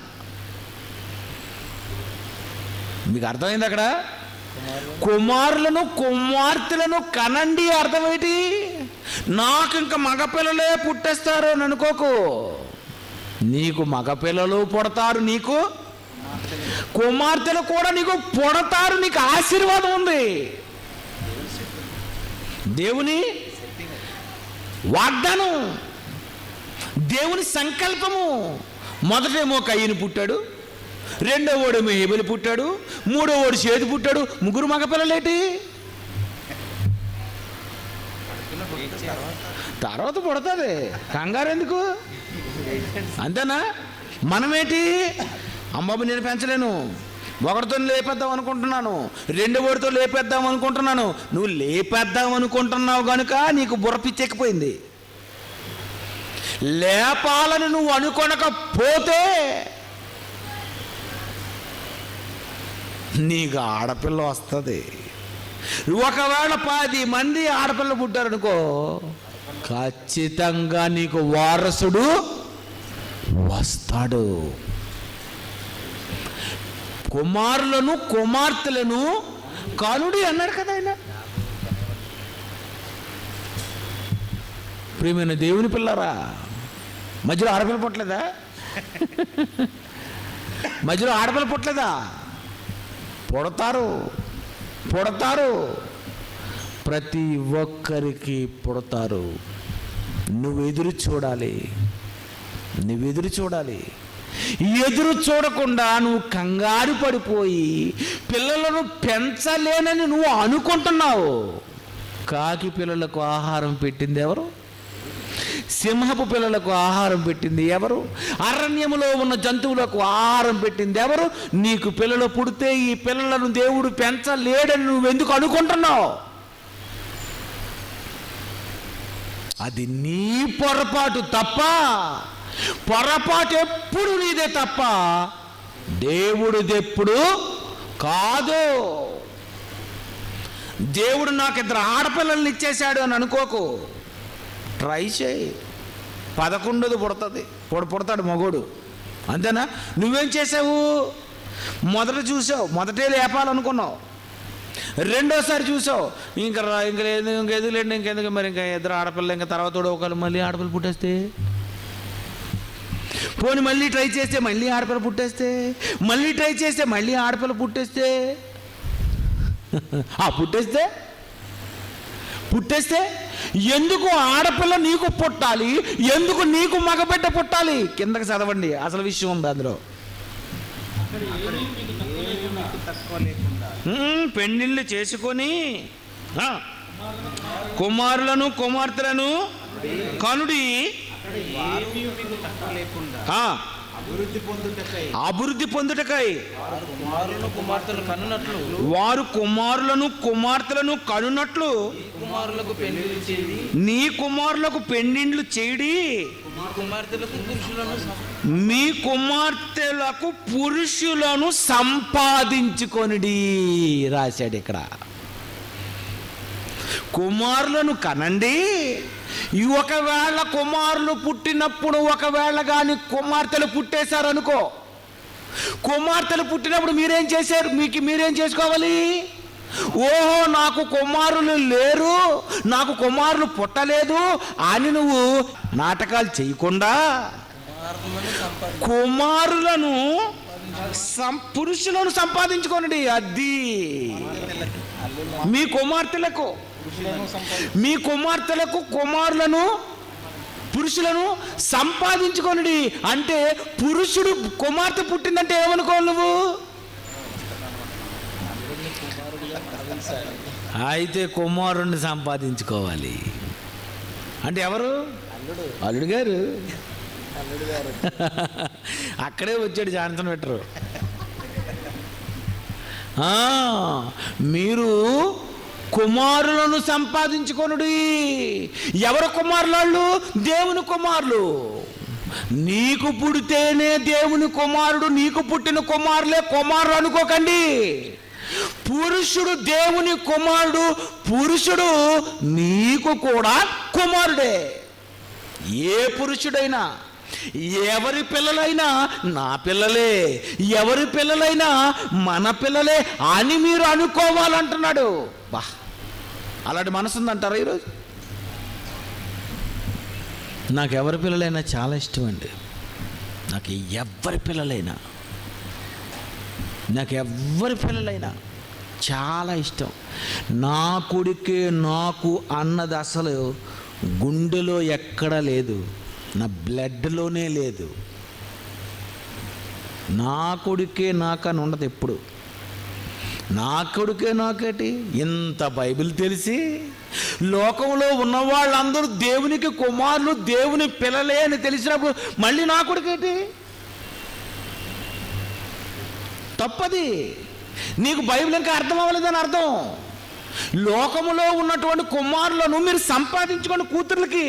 మీకు అర్థమైంది అక్కడ? కుమారులను కుమార్తెలను కనండి అర్థమేంటి? నాకు ఇంకా మగపిల్లలే పుట్టేస్తారు అని అనుకోకు. నీకు మగపిల్లలు పుడతారు, నీకు కుమార్తెలు కూడా నీకు పుడతారు. నీకు ఆశీర్వాదం ఉంది. దేవుని వాగ్దానం, దేవుని సంకల్పము. మొదటేమో కయ్యను పుట్టాడు, రెండో వాడేమో హేబెలు పుట్టాడు, మూడో వాడు షేతు పుట్టాడు. ముగ్గురు మగపిల్లలేటి? తర్వాత పుడతాది, కంగారు ఎందుకు? అంతేనా? మనమేంటి, అమ్మబాబు నేను పెంచలేను, ఒకరితో లేపేద్దాం అనుకుంటున్నాను, రెండో వాడితో లేపేద్దాం అనుకుంటున్నాను. నువ్వు లేపేద్దాం అనుకుంటున్నావు కనుక నీకు బుర్ర పిచ్చెక్కిపోయింది. లేపాలని నువ్వు అనుకొనకపోతే నీకు ఆడపిల్ల వస్తుంది. ఒకవేళ 10 మంది ఆడపిల్ల పుట్టారనుకో, ఖచ్చితంగా నీకు వారసుడు వస్తాడు. కుమారులను కుమార్తెలను కనుడి అన్నాడు కదా ఆయన. ప్రియమైన దేవుని పిల్లరా, మధ్యలో ఆడపిల్ల పుట్టలేదా? మధ్యలో ఆడపిల్ల పుట్టలేదా? పుడతారు, పుడతారు, ప్రతి ఒక్కరికి పుడతారు. నువ్వు ఎదురు చూడాలి, నువ్వు ఎదురు చూడాలి. ఎదురు చూడకుండా నువ్వు కంగారు పడిపోయి పిల్లలను పెంచలేనని నువ్వు అనుకుంటున్నావు. కాకి పిల్లలకు ఆహారం పెట్టింది ఎవరు? సింహపు పిల్లలకు ఆహారం పెట్టింది ఎవరు? అరణ్యములో ఉన్న జంతువులకు ఆహారం పెట్టింది ఎవరు? నీకు పిల్లలు పుడితే ఈ పిల్లలను దేవుడు పెంచలేడని నువ్వెందుకు అనుకుంటున్నావు? అది నీ పొరపాటు తప్ప, పొరపాటు ఎప్పుడు నీదే తప్ప దేవుడిది ఎప్పుడు కాదు. దేవుడు నాకు 2 ఆడపిల్లల్ని ఇచ్చేశాడు అని అనుకోకు. ట్రై చేయి, 11ది పుడుతుంది, పుడతాడు మగోడు. అంతేనా? నువ్వేం చేసావు? మొదట చూసావు, మొదటే లేపాలనుకున్నావు. రెండోసారి చూసావు, ఇంకా ఎదుగులేండి, ఇంకెందుకు మరి, ఇంకా ఇద్దరు ఆడపిల్ల, ఇంకా తర్వాత ఒకళ్ళు మళ్ళీ ఆడపిల్ల పుట్టేస్తే, పోనీ మళ్ళీ ట్రై చేస్తే మళ్ళీ ఆడపిల్ల పుట్టేస్తే, మళ్ళీ ట్రై చేస్తే మళ్ళీ ఆడపిల్ల పుట్టేస్తే పుట్టేస్తే ఎందుకు ఆడపిల్ల నీకు పుట్టాలి? ఎందుకు నీకు మగబిడ్డ పుట్టాలి? కిందకి చదవండి, అసలు విషయం ఉంది అందులో. పెళ్ళిళ్ళు చేసుకొని కుమారులను కుమార్తెలను కనుడి, అభివృద్ధి పొందుటకై వారు కుమారులను కుమార్తెలను కనునట్లు నీ కుమారులకు పెండిండ్లు చేయడి, మీ కుమార్తెలకు పురుషులను సంపాదించుకొనిడి రాశాడు ఇక్కడ. కుమారులను కనండి. ఒకవేళ కుమారులు పుట్టినప్పుడు, ఒకవేళ కానీ కుమార్తెలు పుట్టేశారనుకో, కుమార్తెలు పుట్టినప్పుడు మీరేం చేశారు? మీరేం చేసుకోవాలి? ఓహో, నాకు కుమారులు లేరు, నాకు కుమారులు పుట్టలేదు అని నువ్వు నాటకాలు చేయకుండా కుమారులను పురుషులను సంపాదించుకోండి. అది మీ కుమార్తెలకు కుమారులను పురుషులను సంపాదించుకోండి. అంటే పురుషుడు కుమార్తె పుట్టిందంటే ఏమనుకోవాలి నువ్వు? అయితే కుమారుణ్ణి సంపాదించుకోవాలి అంటే ఎవరు? అల్లుడు గారు. అక్కడే వచ్చాడు జాన్సన్ పెట్టరు. మీరు కుమారులను సంపాదించుకొనుడి. ఎవరు కుమారులు? దేవుని కుమారులు. నీకు పుడితేనే దేవుని కుమారుడు, నీకు పుట్టిన కుమారులే కుమారులు అనుకోకండి. పురుషుడు దేవుని కుమారుడు, పురుషుడు నీకు కూడా కుమారుడే. ఏ పురుషుడైనా, ఎవరి పిల్లలైనా నా పిల్లలే, ఎవరి పిల్లలైనా మన పిల్లలే అని మీరు అనుకోవాలంటున్నాడు. బా, అలాంటి మనసు ఉందంటారా ఈరోజు? నాకు ఎవరి పిల్లలైనా చాలా ఇష్టం అండి. నాకు ఎవరి పిల్లలైనా చాలా ఇష్టం. నా కొడుకే నాకు అన్నది అసలు గుండెలో ఎక్కడా లేదు, నా బ్లడ్లోనే లేదు. నా కొడుకే నాకని ఉండదు ఎప్పుడు. నా కొడుకే నాకేటి? ఇంత బైబిల్ తెలిసి లోకంలో ఉన్న వాళ్ళందరూ దేవునికి కుమారులు, దేవుని పిల్లలే అని తెలిసినప్పుడు మళ్ళీ నా కొడుకేటి? తప్పది. నీకు బైబిల్ ఇంకా అర్థం అవ్వలేదని అర్థం. లోకములో ఉన్నటువంటి కుమారులను మీరు సంపాదించుకోండి కూతుర్లకి.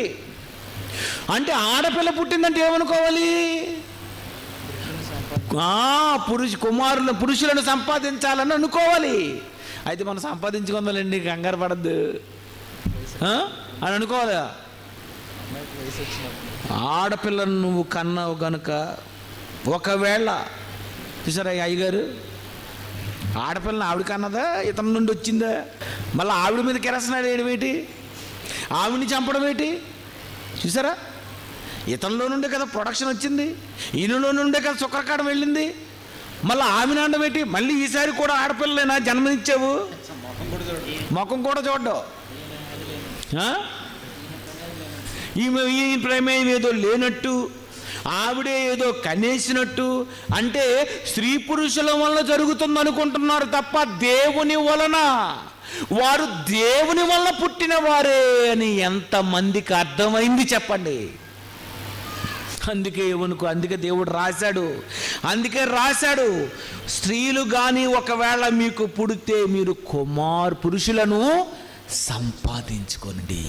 అంటే ఆడపిల్ల పుట్టిందంటే ఏమనుకోవాలి? పురుషులను సంపాదించాలని అనుకోవాలి. అయితే మనం సంపాదించుకుందాలండి, కంగారు పడద్దు అని అనుకోవాలి. ఆడపిల్లను నువ్వు కన్నావు కనుక, ఒకవేళ చూసారా అయ్యగారు, ఆడపిల్లని ఆవిడ కన్నదా ఇతని నుండి వచ్చిందా? మళ్ళీ ఆవిడ మీద కెరసనాడు ఏమిటి? ఆవిడని చంపడం ఏంటి? చూసారా, ఇతనిలో నుండే కదా ప్రొడక్షన్ వచ్చింది, ఈయనలో నుండే కదా శుక్రకాడం వెళ్ళింది. మళ్ళీ ఆమె అండం ఏంటి? మళ్ళీ ఈసారి కూడా ఆడపిల్లలేనా జన్మనిచ్చావు? ముఖం కూడా చూడ్డావు. ఈ ప్రమేయం ఏదో లేనట్టు, ఆవిడే ఏదో కనేసినట్టు. అంటే స్త్రీ పురుషుల వలన జరుగుతుంది అనుకుంటున్నారు తప్ప దేవుని వలన, వారు దేవుని వలన పుట్టిన వారే అని ఎంతమందికి అర్థమైంది చెప్పండి? అందుకే దేవుడు రాశాడు, స్త్రీలు కానీ ఒకవేళ మీకు పుడితే మీరు పురుషులను సంపాదించుకోండి.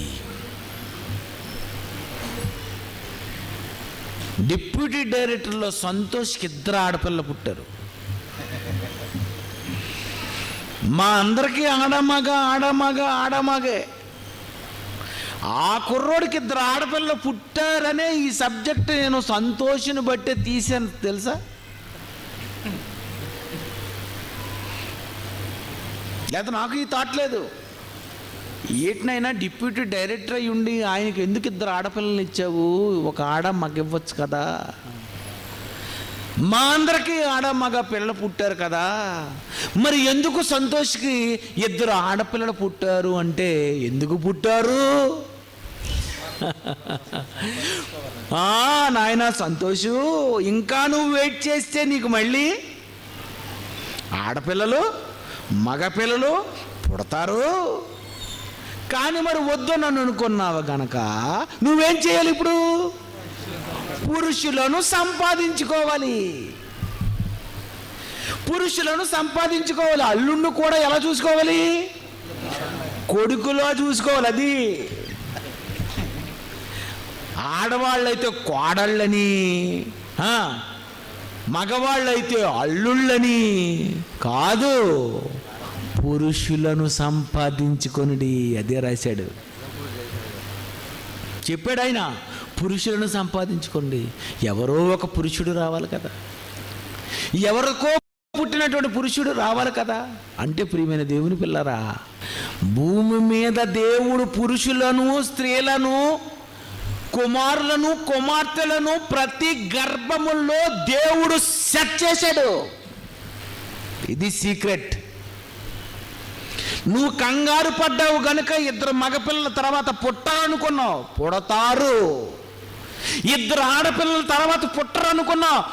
డిప్యూటీ డైరెక్టర్లో సంతోష్కి 2 ఆడపిల్ల పుట్టారు. మా అందరికీ ఆడమగే. ఆ కుర్రోడికి 2 ఆడపిల్లలు పుట్టారనే ఈ సబ్జెక్ట్ నేను సంతోషిని బట్టే తీసాను తెలుసా. లేదా నాకు ఈ థాట్ లేదు. ఏటినైనా డిప్యూటీ డైరెక్టర్ అయి ఉండి ఆయనకి ఎందుకు 2 ఆడపిల్లలు ఇచ్చావు, ఒక ఆడ మగ ఇవ్వచ్చు కదా, మా అందరికీ ఆడ మగ పిల్లలు పుట్టారు కదా, మరి ఎందుకు సంతోష్కి 2 ఆడపిల్లలు పుట్టారు అంటే ఎందుకు పుట్టారు? నాయన సంతోషు, ఇంకా నువ్వు వెయిట్ చేస్తే నీకు మళ్ళీ ఆడపిల్లలు మగపిల్లలు పుడతారు. కానీ మరి వద్దు నన్ను అనుకున్నావు గనక నువ్వేం చేయాలి? ఇప్పుడు పురుషులను సంపాదించుకోవాలి. పురుషులను సంపాదించుకోవాలి. అల్లుణ్ణి కూడా ఎలా చూసుకోవాలి? కొడుకులో చూసుకోవాలి. అది ఆడవాళ్ళైతే కోడళ్ళని, మగవాళ్ళైతే అల్లుళ్ళని కాదు, పురుషులను సంపాదించుకొనుడి. అదే రాశాడు, చెప్పాడు ఆయన. పురుషులను సంపాదించుకోండి. ఎవరో ఒక పురుషుడు రావాలి కదా, ఎవరికో పుట్టినటువంటి పురుషుడు రావాలి కదా. అంటే ప్రియమైన దేవుని పిల్లరా, భూమి మీద దేవుడు పురుషులను స్త్రీలను కుమారులను కుమార్తెలను ప్రతి గర్భములో దేవుడు సెట్ చేశాడు. ఇది సీక్రెట్. నువ్వు కంగారు పడ్డావు గనుక 2 మగపిల్లల తర్వాత పుట్టాలనుకున్నావు, పుడతారు. 2 ఆడపిల్లల తర్వాత పుట్టరనుకున్నావు,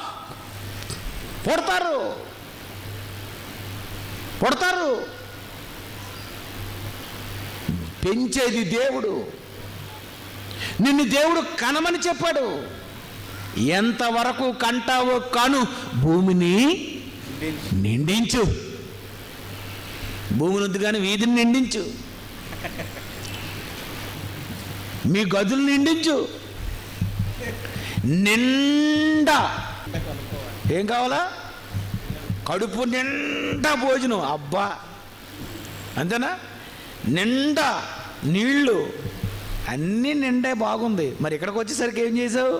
పుడతారు. పెంచేది దేవుడు. నిన్ను దేవుడు కనమని చెప్పాడు. ఎంతవరకు కంటావో కాను, భూమిని నిండించు. భూమిని వద్దు కానీ వీధిని నిండించు, మీ గదులు నిండించు. నిండా ఏం కావాలా? కడుపు నిండా భోజనం. అబ్బా, అంతేనా? నిండా నీళ్ళు, అన్నీ నిండే బాగుంది. మరి ఇక్కడికి వచ్చేసరికి ఏం చేసావు?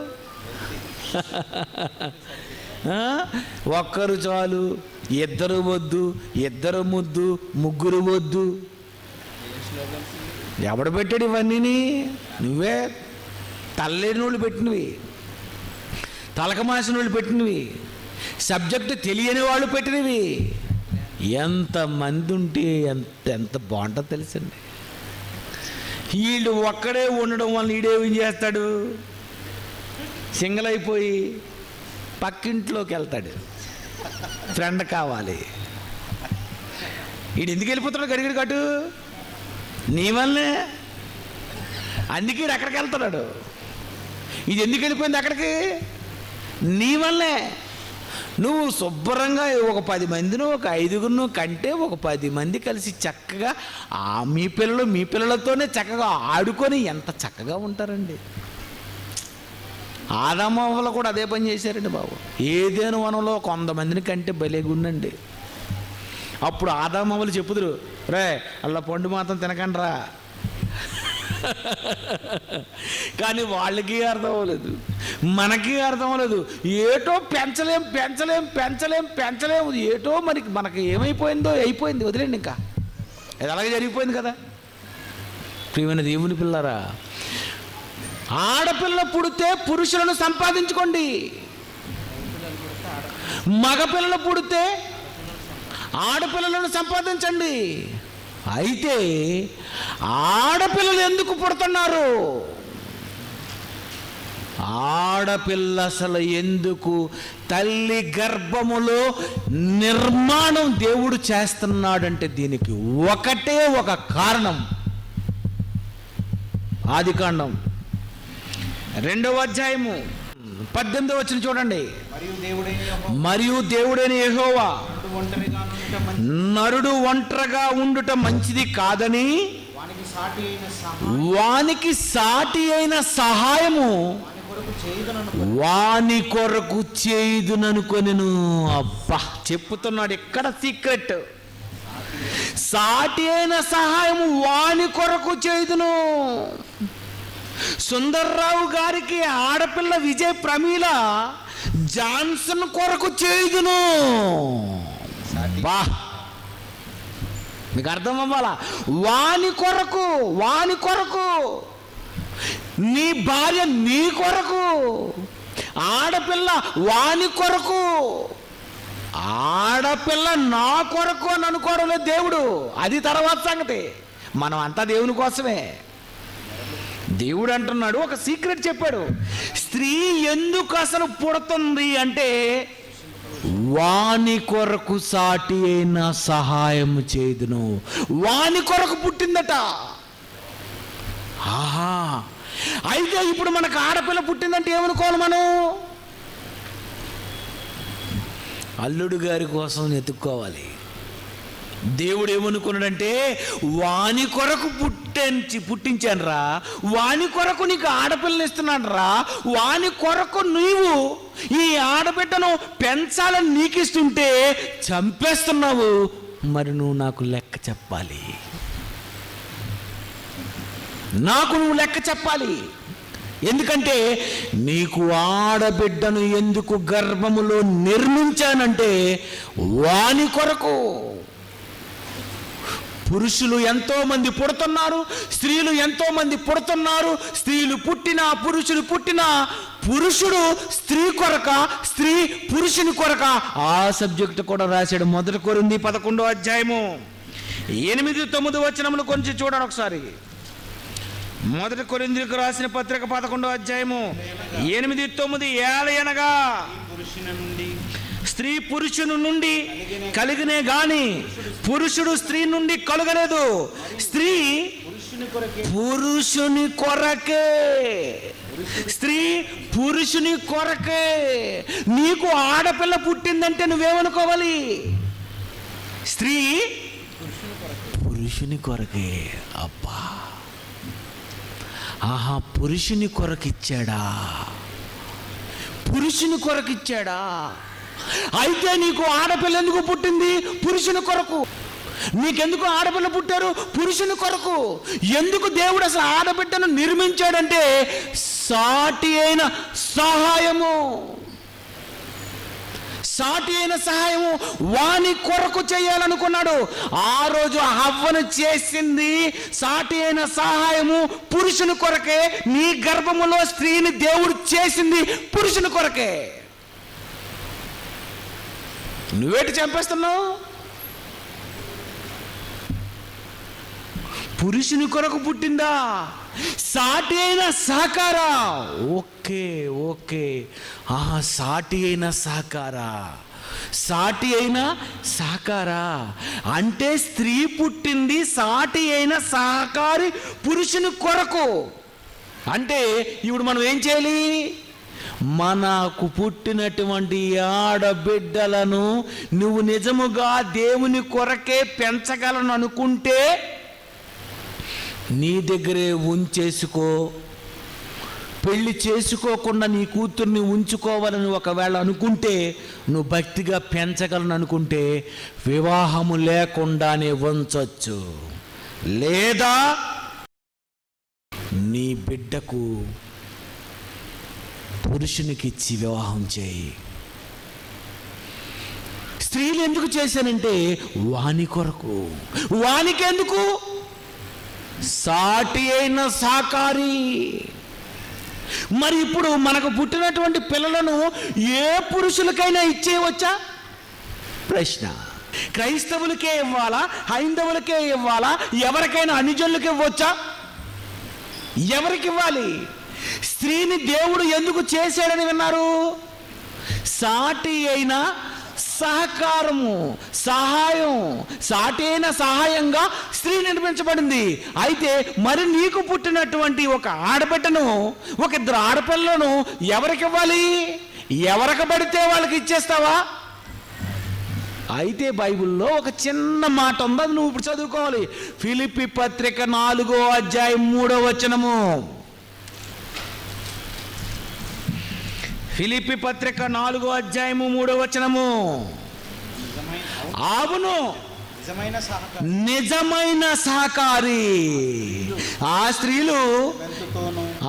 ఒక్కరు చాలు, 2 వద్దు, 2 ముద్దు, 3 వద్దు. ఎవడు పెట్టాడు ఇవన్నీ? నువ్వే. తల్లేని వాళ్ళు పెట్టినవి, తలకమాసిన వాళ్ళు పెట్టినవి, సబ్జెక్టు తెలియని వాళ్ళు పెట్టినవి. ఎంతమంది ఉంటే ఎంత బాగుంటుందో తెలుసండి. వీళ్ళు ఒక్కడే ఉండడం వల్ల వీడేం చేస్తాడు? సింగిల్ అయిపోయి పక్కింట్లోకి వెళ్తాడు. ఫ్రెండ్ కావాలి. వీడు ఎందుకు వెళ్ళిపోతాడు గడిగడి కట్టు? నీ వల్లే. అందుకే వీడు అక్కడికి వెళ్తున్నాడు. ఇది ఎందుకు వెళ్ళిపోయింది అక్కడికి? నీ వల్లే. నువ్వు శుభ్రంగా ఒక 10 మందిని, ఒక 5గురిను కంటే ఒక 10 మంది కలిసి చక్కగా మీ పిల్లలతోనే చక్కగా ఆడుకొని ఎంత చక్కగా ఉంటారండి. ఆదామవ్వలు కూడా అదే పని చేశారండి బాబు. ఏదేను వనంలో కొంతమందిని కంటే భలేగుండండి. అప్పుడు ఆదామవ్వలు చెప్పుదురు, రే అలా పండు మాత్రం తినకండి రా. కానీ వాళ్ళకి అర్థం అవ్వలేదు, మనకి అర్థం అవ్వలేదు. ఏటో పెంచలేం. ఏటో మనకి ఏమైపోయిందో అయిపోయింది, వదిలేండి. ఇంకా అది అలాగే జరిగిపోయింది కదా. ప్రియమైన దేవుని పిల్లరా, ఆడపిల్ల పుడితే పురుషులను సంపాదించుకోండి, మగపిల్లలు పుడితే ఆడపిల్లలను సంపాదించండి. అయితే ఆడపిల్లలు ఎందుకు పుడుతున్నారు? ఆడపిల్ల అసలు ఎందుకు తల్లి గర్భములో నిర్మాణం దేవుడు చేస్తున్నాడంటే దీనికి ఒకటే ఒక కారణం. ఆదికాండం 2వ అధ్యాయము 18వ వచనం చూడండి. మరియు దేవుడైన యెహోవా నరుడు ఒంటరిగా ఉండుట మంచిది కాదని వానికి సాటి అయిన సహాయము వాని కొరకు చేయుదుననుకొనెను. అబ్బా, చెప్పుతున్నాడు ఇక్కడ సీక్రెట్. సాటి అయిన సహాయము వాని కొరకు చేయుదును. సుందర్రావు గారికి ఆడపిల్ల విజయ్ ప్రమీల జాన్సన్ కొరకు చేయుదును. బా, మీకు అర్థం అవ్వాలా? వాని కొరకు, వాని కొరకు, నీ భార్య నీ కొరకు, ఆడపిల్ల వాని కొరకు. ఆడపిల్ల నా కొరకు అని అనుకోవడం లేదు దేవుడు, అది తర్వాత సంగతి. మనం అంతా దేవుని కోసమే. దేవుడు అంటున్నాడు, ఒక సీక్రెట్ చెప్పాడు. స్త్రీ ఎందుకు అసలు పుడుతుంది అంటే వాని కొరకు సాటి అయిన సహాయం చేయుదును. వాని కొరకు పుట్టిందట. ఆహా, అయితే ఇప్పుడు మనకు ఆడపిల్ల పుట్టిందంటే ఏమనుకోవాలి మనం? అల్లుడు గారి కోసం వెతుక్కోవాలి. దేవుడు ఏమనుకున్నాడంటే వాని కొరకు పుట్టించాను రా, వాని కొరకు నీకు ఆడపిల్లని ఇస్తున్నాను రా, వాని కొరకు నీవు ఈ ఆడబిడ్డను పెంచాలని నీకు ఇస్తుంటే చంపేస్తున్నావు. మరి నువ్వు నాకు లెక్క చెప్పాలి, నాకు నువ్వు లెక్క చెప్పాలి. ఎందుకంటే నీకు ఆడబిడ్డను ఎందుకు గర్భములో నిర్మించానంటే వాని కొరకు. పురుషులు ఎంతో మంది పుడుతున్నారు, స్త్రీలు ఎంతో మంది పుడుతున్నారు. స్త్రీలు పుట్టినా పురుషులు పుట్టినా పురుషుడు స్త్రీ కొరక, స్త్రీ పురుషుని కొరక. ఆ సబ్జెక్ట్ కూడా రాశాడు. 1 కొరింథీ 11వ అధ్యాయము 8-9 వచనములు కొంచెం చూడండి ఒకసారి. 1 కొరింథీయులకు రాసిన పత్రిక 11వ అధ్యాయము 8-9. ఏలయనగా స్త్రీ పురుషుని నుండి కలిగినే గాని పురుషుడు స్త్రీ నుండి కలుగలేదు. స్త్రీ పురుషుని కొరకే, స్త్రీ పురుషుని కొరకే. నీకు ఆడపిల్ల పుట్టిందంటే నువ్వేమనుకోవాలి? స్త్రీ పురుషుని కొరకే. అబ్బా, ఆహా, పురుషుని కొరకిచ్చాడా, పురుషుని కొరకిచ్చాడా. అయితే నీకు ఆడపిల్ల ఎందుకు పుట్టింది? పురుషుని కొరకు. నీకెందుకు ఆడపిల్ల పుట్టారు? పురుషుని కొరకు. ఎందుకు దేవుడు అసలు ఆడబిడ్డను నిర్మించాడంటే సాటి అయిన సహాయము, సాటి అయిన సహాయము వాని కొరకు చేయాలనుకున్నాడు. ఆ రోజు హవ్వను చేసింది సాటి అయిన సహాయము పురుషుని కొరకే. నీ గర్భములో స్త్రీని దేవుడు చేసింది పురుషుని కొరకే. నువ్వేటి చంపేస్తున్నావు? పురుషుని కొరకు పుట్టిందా? సాటి అయిన సహకారా. ఓకే ఓకే, సాటి అయిన సహకారా, సాటి అయిన సహకారా అంటే స్త్రీ పుట్టింది సాటి అయిన సహకారి పురుషుని కొరకు. అంటే ఇప్పుడు మనం ఏం చేయాలి? మనకు పుట్టినటువంటి ఆడబిడ్డలను నువ్వు నిజముగా దేవుని కొరకే పెంచగలను అనుకుంటే నీ దగ్గరే ఉంచేసుకో. పెళ్లి చేసుకోకుండా నీ కూతుర్ని ఉంచుకోవాలని ఒకవేళ అనుకుంటే, నువ్వు భక్తిగా పెంచగలను అనుకుంటే వివాహము లేకుండానే ఉంచొచ్చు. లేదా నీ బిడ్డకు పురుషునికి ఇచ్చి వివాహం చేయి. స్త్రీలు ఎందుకు చేశానంటే వాని కొరకు. వానికెందుకు? సాటి అయిన సహకారి. మరి ఇప్పుడు మనకు పుట్టినటువంటి పిల్లలను ఏ పురుషులకైనా ఇచ్చేయవచ్చా? ప్రశ్న. క్రైస్తవులకే ఇవ్వాలా? హైందవులకే ఇవ్వాలా? ఎవరికైనా అన్యజనులకి ఇవ్వచ్చా? ఎవరికి ఇవ్వాలి? స్త్రీని దేవుడు ఎందుకు చేశాడని విన్నారు? సాటి అయిన సహకారము, సహాయం, సాటి అయిన సహాయంగా స్త్రీ నిర్మించబడింది. అయితే మరి నీకు పుట్టినటువంటి ఒక ఆడబిడ్డను, ఒక 2 ఆడపిల్లను ఎవరికి ఇవ్వాలి? ఎవరికి పడితే వాళ్ళకి ఇచ్చేస్తావా? అయితే బైబిల్లో ఒక చిన్న మాట ఉంది, అది నువ్వు ఇప్పుడు చదువుకోవాలి. ఫిలిప్పీ పత్రిక 4వ అధ్యాయం 3వ వచనము. ఫిలిప్పీ పత్రిక 4వ అధ్యాయము 3వ వచనము. అవును, నిజమైన సహకారి. ఆ స్త్రీలు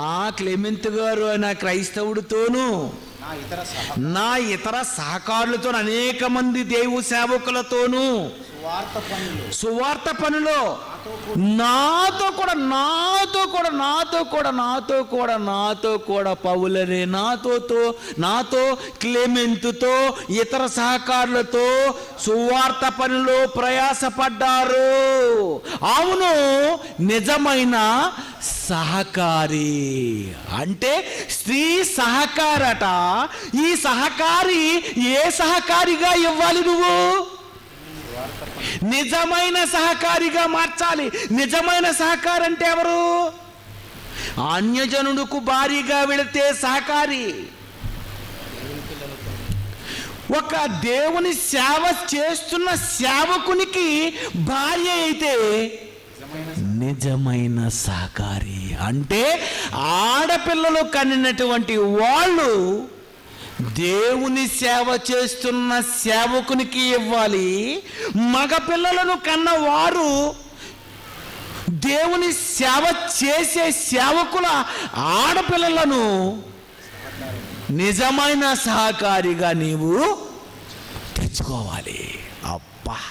ఆ క్లెమెంత్ గారు అనే క్రైస్తవుడితోనూ నా ఇతర సహకారులతో అనేక మంది దేవు సేవకులతోనూ సువార్త పనిలో నాతో కూడా పౌలనే నాతో క్లెమెంతుతో ఇతర సహకారులతో సువార్త పనిలో ప్రయాసపడ్డారు. అవును, నిజమైన సహకారి అంటే స్త్రీ సహకారట. ఈ సహకారి ఏ సహకారిగా ఇవ్వాలి? నువ్వు నిజమైన సహకారిగా మార్చాలి. నిజమైన సహకారి అంటే ఎవరు? అన్యజనుడుకు భారీగా వెళితే సహకారి. ఒక దేవుని సేవ చేస్తున్న సేవకునికి భార్య అయితే నిజమైన సహకారి. అంటే ఆడపిల్లలు కనినటువంటి వాళ్ళు దేవుని సేవ చేస్తున్న సేవకునికి ఇవ్వాలి. మగపిల్లలను కన్నవారు దేవుని సేవ చేసే సేవకుల ఆడపిల్లలను నిజమైన సహకారిగా నీవు తెచ్చుకోవాలి. అబ్బా,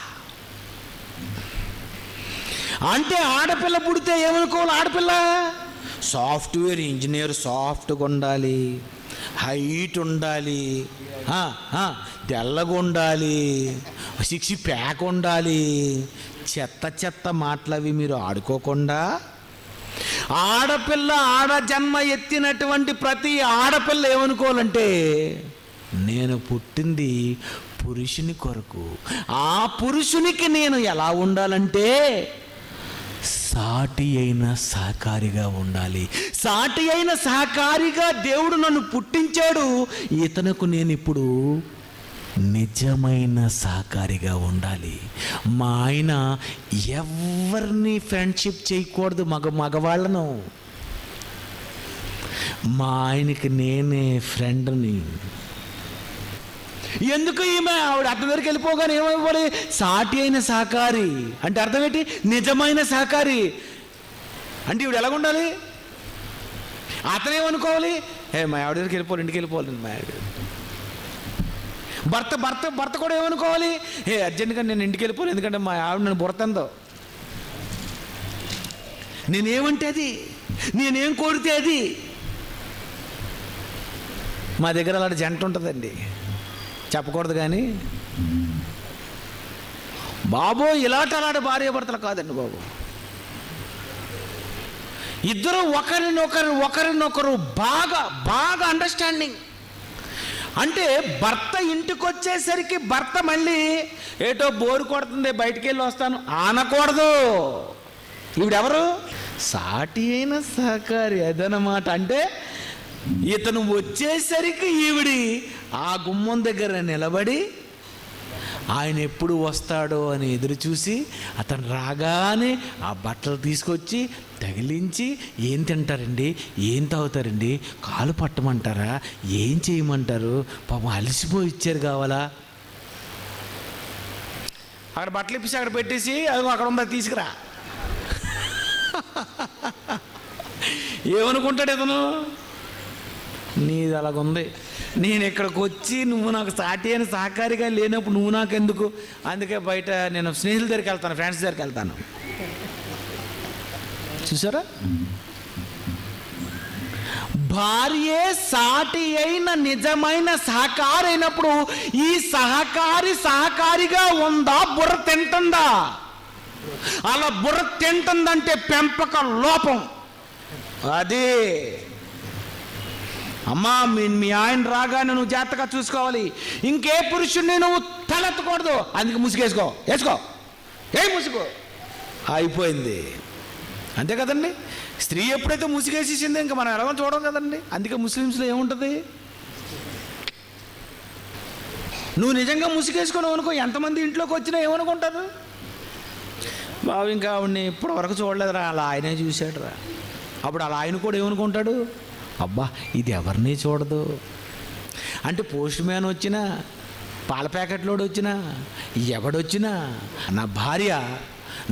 అంటే ఆడపిల్ల పుడితే ఏమనుకోవాలి? ఆడపిల్ల సాఫ్ట్వేర్ ఇంజనీర్, సాఫ్ట్గా ఉండాలి, హైట్ ఉండాలి, తెల్లగా ఉండాలి, 6 ప్యాక్ ఉండాలి. చెత్త మాటలవి మీరు ఆడుకోకుండా, ఆడపిల్ల ఆడ జన్మ ఎత్తినటువంటి ప్రతి ఆడపిల్ల ఏమనుకోవాలంటే, నేను పుట్టింది పురుషుని కొరకు, ఆ పురుషునికి నేను ఎలా ఉండాలంటే సాటి అయిన సహకారిగా ఉండాలి. సాటి అయిన సహకారిగా దేవుడు నన్ను పుట్టించాడు. ఇతనుకు నేను ఇప్పుడు నిజమైన సహకారిగా ఉండాలి. మా ఆయన ఎవరిని ఫ్రెండ్షిప్ చేయకూడదు, మగవాళ్ళను. మా ఆయనకి నేనే ఫ్రెండ్ని. ఎందుకు ఈమె ఆవిడ అతని దగ్గరికి వెళ్ళిపోగానే ఏమైపోవాలి? సాటి అయిన సహకారి అంటే అర్థం ఏంటి? నిజమైన సహకారి అంటే ఈవిడ ఎలాగ ఉండాలి? అతనేమనుకోవాలి? మా ఆవిడ దగ్గరికి వెళ్ళిపోవాలి, ఇంటికి వెళ్ళిపోవాలి. మా ఆవిడ భర్త కూడా ఏమనుకోవాలి? అర్జెంట్గా నేను ఇంటికి వెళ్ళిపోవాలి, ఎందుకంటే మా ఆవిడ నన్ను బుర్రతందో, నేనేమంటే అది, నేనేం కోరితే అది. మా దగ్గర అలాంటి జంట ఉంటుందండి, చెప్పకూడదు కానీ బాబు అలాంటి భార్యాభర్తలు కాదండి బాబు. ఇద్దరు ఒకరినొకరు బాగా అండర్స్టాండింగ్. అంటే భర్త ఇంటికి వచ్చేసరికి భర్త మళ్ళీ ఏటో బోరు కొడుతుంది బయటికి వెళ్ళి వస్తాను అనకూడదు. ఈవిడెవరు? సాటి అయిన సహకారి. అదనమాట. అంటే ఇతను వచ్చేసరికి ఈవిడి ఆ గుమ్మం దగ్గర నిలబడి ఆయన ఎప్పుడు వస్తాడో అని ఎదురు చూసి, అతను రాగానే ఆ బట్టలు తీసుకొచ్చి తగిలించి, ఏం తింటారండి, ఏం తాగుతారండి, కాలు పట్టమంటారా, ఏం చేయమంటారు, పాపం అలసిపోయి ఇచ్చారు కావాలా, అక్కడ బట్టలు ఇప్పించి అక్కడ పెట్టేసి అది అక్కడ ఉందా తీసుకురా. ఏమనుకుంటాడు ఇతను? నీది అలాగుంది, నేను ఇక్కడికి వచ్చి నువ్వు నాకు సాటి అయిన సహకారిగా లేనప్పుడు నువ్వు నాకెందుకు, అందుకే బయట నేను స్నేహితుల దగ్గరికి వెళ్తాను, ఫ్రెండ్స్ దగ్గరికి వెళ్తాను. చూసారా? భార్యే సాటి అయిన నిజమైన సహకారి అయినప్పుడు ఈ సహకారిగా ఉందా, బుర్ర తింటుందా? అలా బుర్ర తింటుందంటే పెంపక లోపం. అది అమ్మా, మీ ఆయన రాగానే నువ్వు జాగ్రత్తగా చూసుకోవాలి. ఇంకే పురుషుడిని నువ్వు తలెత్తకూడదు. అందుకే ముసుగేసుకో, ముసుగు అయిపోయింది. అంతే కదండి. స్త్రీ ఎప్పుడైతే ముసుగేసేసిందో ఇంకా మనం ఎలాగో చూడం కదండి. అందుకే ముస్లిమ్స్లో ఏముంటుంది, నువ్వు నిజంగా ముసుగేసుకున్నావు అనుకో, ఎంతమంది ఇంట్లోకి వచ్చినా ఏమనుకుంటారు, బాబు ఇంకా ఆవిడ్ని ఇప్పటి వరకు చూడలేదురా, అలా ఆయనే చూశాడురా. అప్పుడు అలా ఆయన కూడా ఏమనుకుంటాడు, అబ్బా ఇది ఎవరిని చూడదు. అంటే పోస్ట్ మ్యాన్ వచ్చినా పాల ప్యాకెట్లోడు వచ్చినా ఎవడొచ్చినా నా భార్య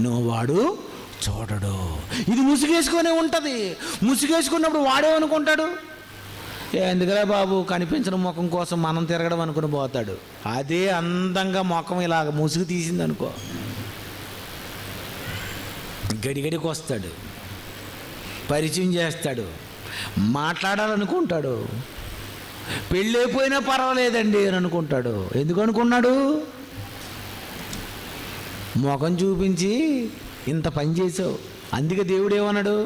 నువ్వు వాడు చూడడు. ఇది ముసుగేసుకొనే ఉంటుంది. ముసుగేసుకున్నప్పుడు వాడేమనుకుంటాడు, ఎందుకురా బాబు కనిపించిన ముఖం కోసం మనం తిరగడం అనుకుని పోతాడు. అదే అందంగా ముఖం ఇలాగ ముసుగు తీసింది అనుకో, గడిగడికి వస్తాడు, పరిచయం చేస్తాడు, మాట్లాడాలనుకుంటాడు. పెళ్ళైపోయినా పర్వాలేదండి అని అనుకుంటాడు. ఎందుకు అనుకున్నాడు? ముఖం చూపించి ఇంత పని చేసావు. అందుకే దేవుడు ఏమన్నాడు,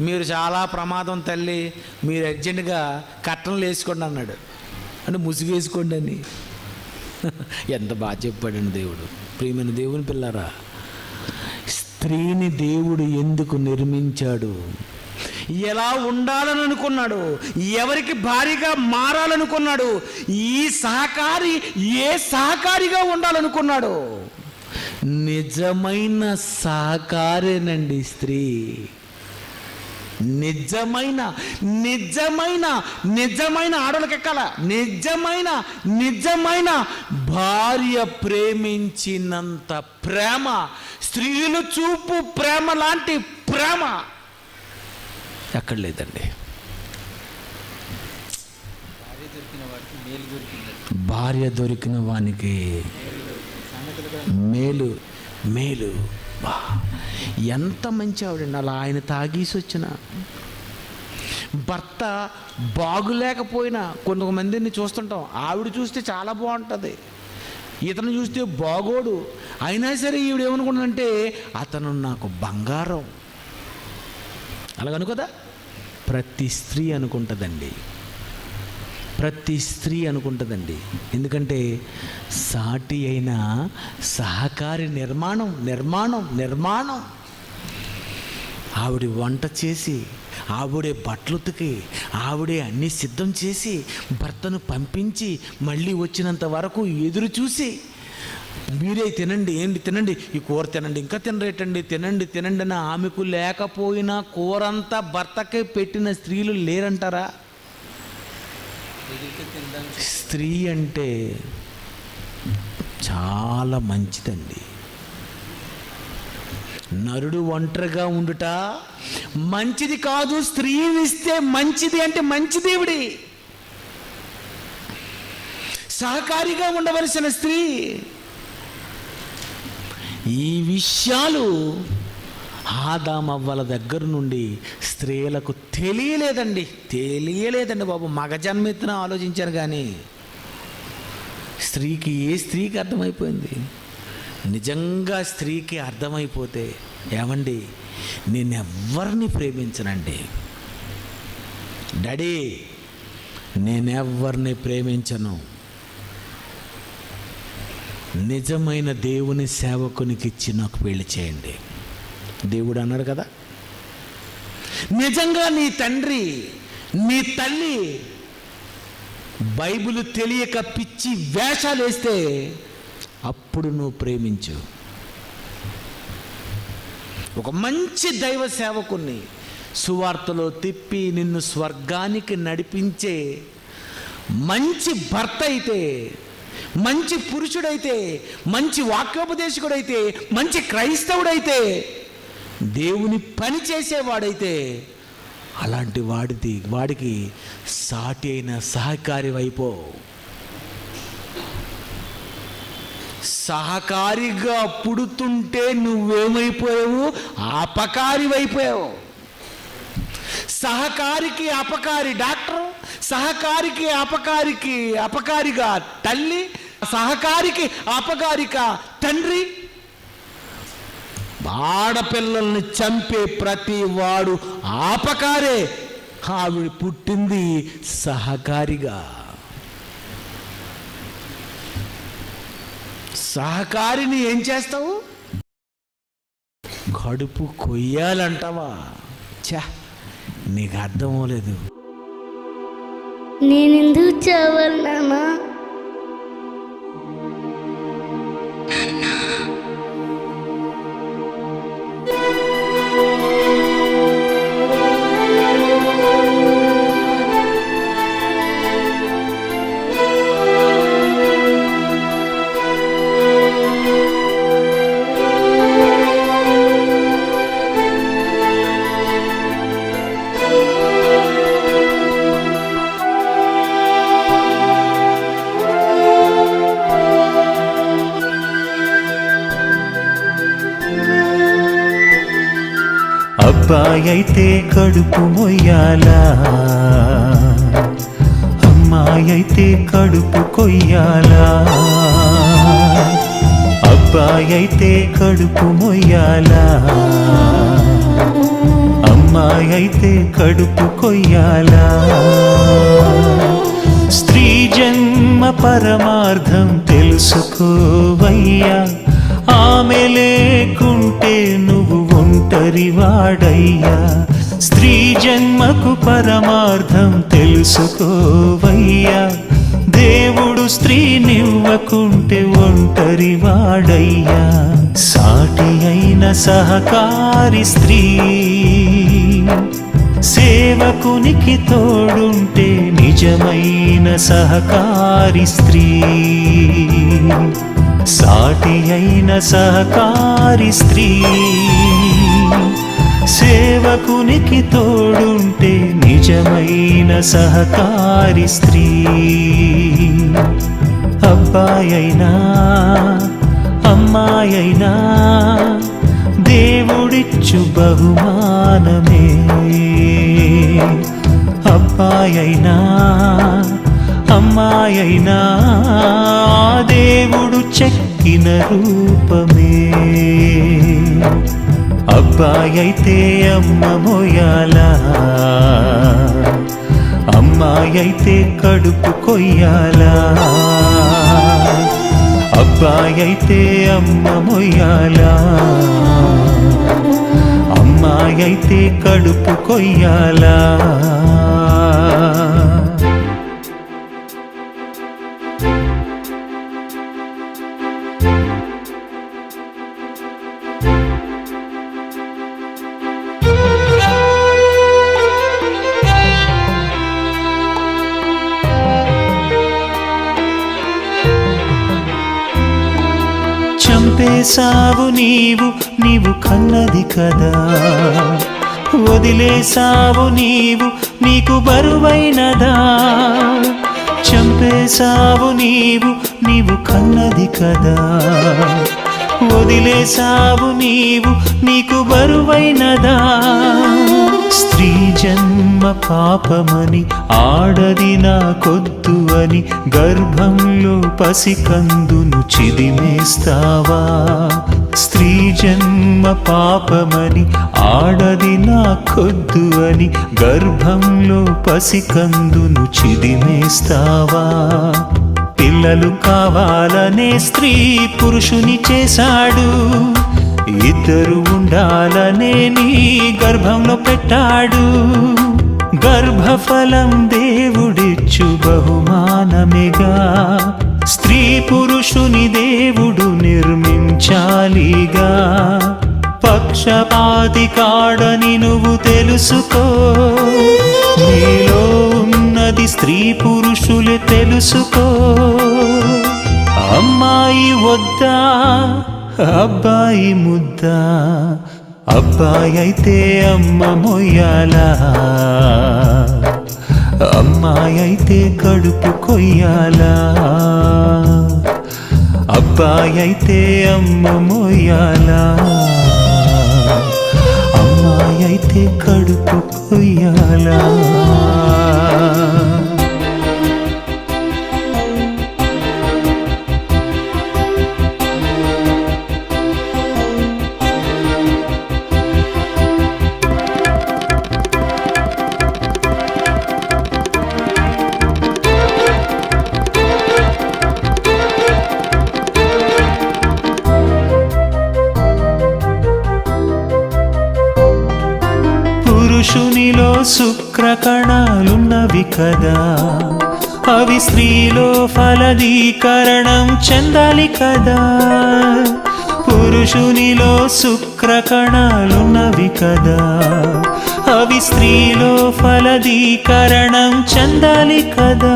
మీరు చాలా ప్రమాదం తల్లి, మీరు అర్జెంటుగా కట్టనలు వేసుకోండి అన్నాడు. అంటే ముసుగు వేసుకోండి అని. ఎంత బాగా చెప్పాడండి దేవుడు. ప్రియమైన దేవుని పిల్లరా, స్త్రీని దేవుడు ఎందుకు నిర్మించాడు, ఎలా ఉండాలని అనుకున్నాడు, ఎవరికి భారీగా మారాలనుకున్నాడు, ఈ సహకారి ఏ సహకారిగా ఉండాలనుకున్నాడు? నిజమైన సహకారేనండి స్త్రీ. నిజమైన నిజమైన నిజమైన ఆడలకెక్కాల. నిజమైన భార్య ప్రేమించినంత ప్రేమ, స్త్రీలు చూపు ప్రేమ లాంటి ప్రేమ ఎక్కడ లేదండి. భార్య దొరికిన వానికి మేలు మేలు. ఎంత మంచి ఆవిడండి. అలా ఆయన తాగేసి వచ్చిన భర్త బాగులేకపోయినా, కొంతమందిని చూస్తుంటాం, ఆవిడ చూస్తే చాలా బాగుంటుంది, ఇతను చూస్తే బాగోడు, అయినా సరే ఈవిడ ఏమనుకుంటుందంటే అతను నాకు బంగారం. అలాగనుకోదా? ప్రతి స్త్రీ అనుకుంటుందండి. ప్రతి స్త్రీ అనుకుంటుందండి. ఎందుకంటే సాటి అయిన సహకారి నిర్మాణం. ఆవిడ వంట చేసి, ఆవిడే బట్టలు ఉతికి, ఆవిడే అన్నీ సిద్ధం చేసి, భర్తను పంపించి మళ్ళీ వచ్చినంత వరకు ఎదురు చూసి, మీరే తినండి, ఏంటి తినండి, ఈ కూర తినండి, ఇంకా తినరేటండి, తినండి అని ఆమెకు లేకపోయినా కూరంతా భర్తకే పెట్టిన స్త్రీలు లేరంటారా? స్త్రీ అంటే చాలా మంచిదండి. నరుడు ఒంటరిగా ఉండుట మంచిది కాదు, స్త్రీని ఇస్తే మంచిది అంటే మంచి దేవుడి. సహకారిగా ఉండవలసిన స్త్రీ. ఈ విషయాలు ఆదామవ్వల దగ్గర నుండి స్త్రీలకు తెలియలేదండి బాబు. మగ జన్మెత్తున ఆలోచించారు కానీ ఏ స్త్రీకి అర్థమైపోయింది? నిజంగా స్త్రీకి అర్థమైపోతే, ఏమండి నేనెవ్వరిని ప్రేమించనండి డాడీ, నేనెవ్వరిని ప్రేమించను, నిజమైన దేవుని సేవకునికి ఇచ్చి నాకు పెళ్లి చేయండి. దేవుడు అన్నాడు కదా, నిజంగా నీ తండ్రి నీ తల్లి బైబిల్ తెలియక పిచ్చి వేషాలు వేస్తే అప్పుడు నువ్వు ప్రేమించు. ఒక మంచి దైవ సేవకుణ్ణి సువార్తలో తిప్పి నిన్ను స్వర్గానికి నడిపించే మంచి భర్త అయితే, మంచి పురుషుడైతే, మంచి వాక్యోపదేశకుడైతే, మంచి క్రైస్తవుడైతే, దేవుని పని చేసేవాడైతే, అలాంటి వాడికి సాటి అయిన సహకారి వైపో. సహకారిగా పుడుతుంటే నువ్వేమైపోయావు? అపకారి వైపోయావు. సహకారికి అపకారి డాక్టర్, సహకారికి అపకారిగా తల్లి, సహకారికి అపకారిగా తండ్రి. ఆడపిల్లల్ని చంపే ప్రతి వాడు ఆపకారే. ఆవిడ పుట్టింది సహకారిగా. సహకారిని ఏం చేస్తావు? కడుపు కొయ్యాలంటావా? ఛా, నీకు అర్థం అవ్వలేదు. నేనెందుకు చావాలి నాన్న? అబ్బాయైతే కడుపు మొయ్యాలా, అమ్మాయైతే కడుపు కొయ్యాలా. అబ్బాయైతే కడుపు మొయ్యాలా, అమ్మాయైతే కడుపు కొయ్యాలా. స్త్రీ జన్మ పరమార్థం తెలుసుకోవయ్యా, ఆమె లేకుంటే నువ్వు ఒంటరివాడయ్యా. స్త్రీ జన్మకు పరమార్థం తెలుసుకోవయ్యా, దేవుడు స్త్రీనివ్వకుంటే ఒంటరివాడయ్యా. సాటి అయిన సహకారి స్త్రీ సేవకునికి తోడుంటే నిజమైన సహకారి స్త్రీ. సాటి అయిన సహకారి స్త్రీ సేవకునికి తోడుంటే నిజమైన సహకారి స్త్రీ. అబ్బాయైనా అమ్మాయైనా దేవుడిచ్చు బహుమానమే. అబ్బాయైనా అమ్మాయైనా దేవుడు చెక్కిన రూపమే. అబ్బాయైతే అమ్మ మోయాలా, అమ్మాయైతే కడుపు కొయ్యాలా. అబ్బాయైతే అమ్మ మొయ్యాలా, అమ్మాయైతే కడుపు కొయ్యాలా. చంపేశావు నీవు కన్నది కదా, వదిలేశావు నీకు బరువైనదా. చంపేశావు నీవు కన్నది కదా, వదిలేశావు నీకు బరువైనదా. స్త్రీ జన్మ పాపమని ఆడది నాకొద్దు అని గర్భంలో పసికందును చిదిమేస్తావా. స్త్రీ జన్మ పాపమని ఆడది నాకొద్దు అని గర్భంలో పసికందును చిదిమేస్తావా. పిల్లలు కావాలనే స్త్రీ పురుషుని చేశాడు, ఇద్దరు ఉండాలనే నీ గర్భంలో పెట్టాడు. గర్భఫలం దేవుడిచ్చు బహుమానమేగా, స్త్రీ పురుషుని దేవుడు నిర్మించాలిగా. పక్షపాతి కాడని నువ్వు తెలుసుకో, నీలో ఉన్నది స్త్రీ పురుషులే తెలుసుకో. అమ్మాయి వద్దా అబ్బాయి ముద్దా, అబ్బాయైతే అమ్మ మొయ్యాలా, అమ్మాయైతే కడుపు కొయ్యాలా. అబ్బాయైతే అమ్మ మొయ్యాలా, అమ్మాయైతే కడుపు కొయ్యాలా. పురుషునిలో శుక్రకణాలున్నవి కదా, అవి స్త్రీలో ఫలదీకరణం చెందాలి కదా. పురుషునిలో శుక్రకణాలున్నవి కదా, అవి స్త్రీలో ఫలదీకరణం చెందాలి కదా.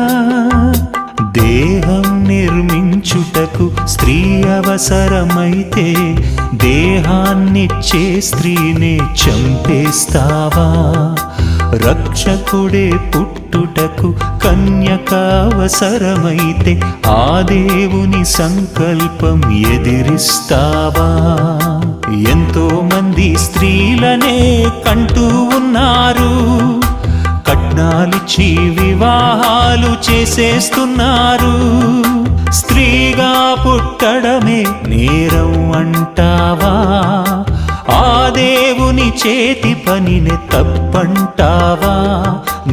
దేహం నిర్మించుటకు స్త్రీ అవసరమైతే దేహాన్నిచ్చే స్త్రీనే చంపేస్తావా. రక్షకుడే పుట్టుటకు కన్యక అవసరమైతే ఆ దేవుని సంకల్పం ఎదిరిస్తావా. ఎంతో మంది మంది స్త్రీలనే కంటూ ఉన్నారు. కట్నాలిచ్చి వివాహాలు చేసేస్తున్నారు. స్త్రీగా పుట్టడమే నేరం అంటావా? ఆ దేవుని చేతి పనిని తప్పంటావా?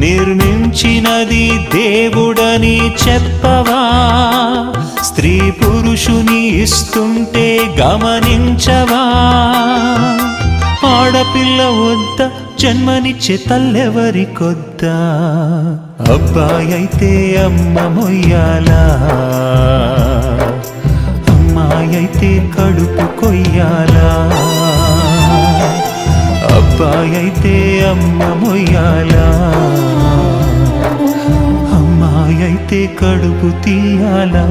నిర్మించినది దేవుడని చెప్పవా? స్త్రీ పురుషుని ఇస్తుంటే గమనించవా? ఆడపిల్ల వద్ద జన్మనిచ్చే తల్లెవరి కొద్దా? అబ్బాయి అయితే అమ్మ మొయ్యాలా, అమ్మాయి అయితే కడుపు కొయ్యాలా? అబ్బాయి అయితే అమ్మ మొయ్యాలా, అమ్మాయి అయితే కడుపు తీయాలా?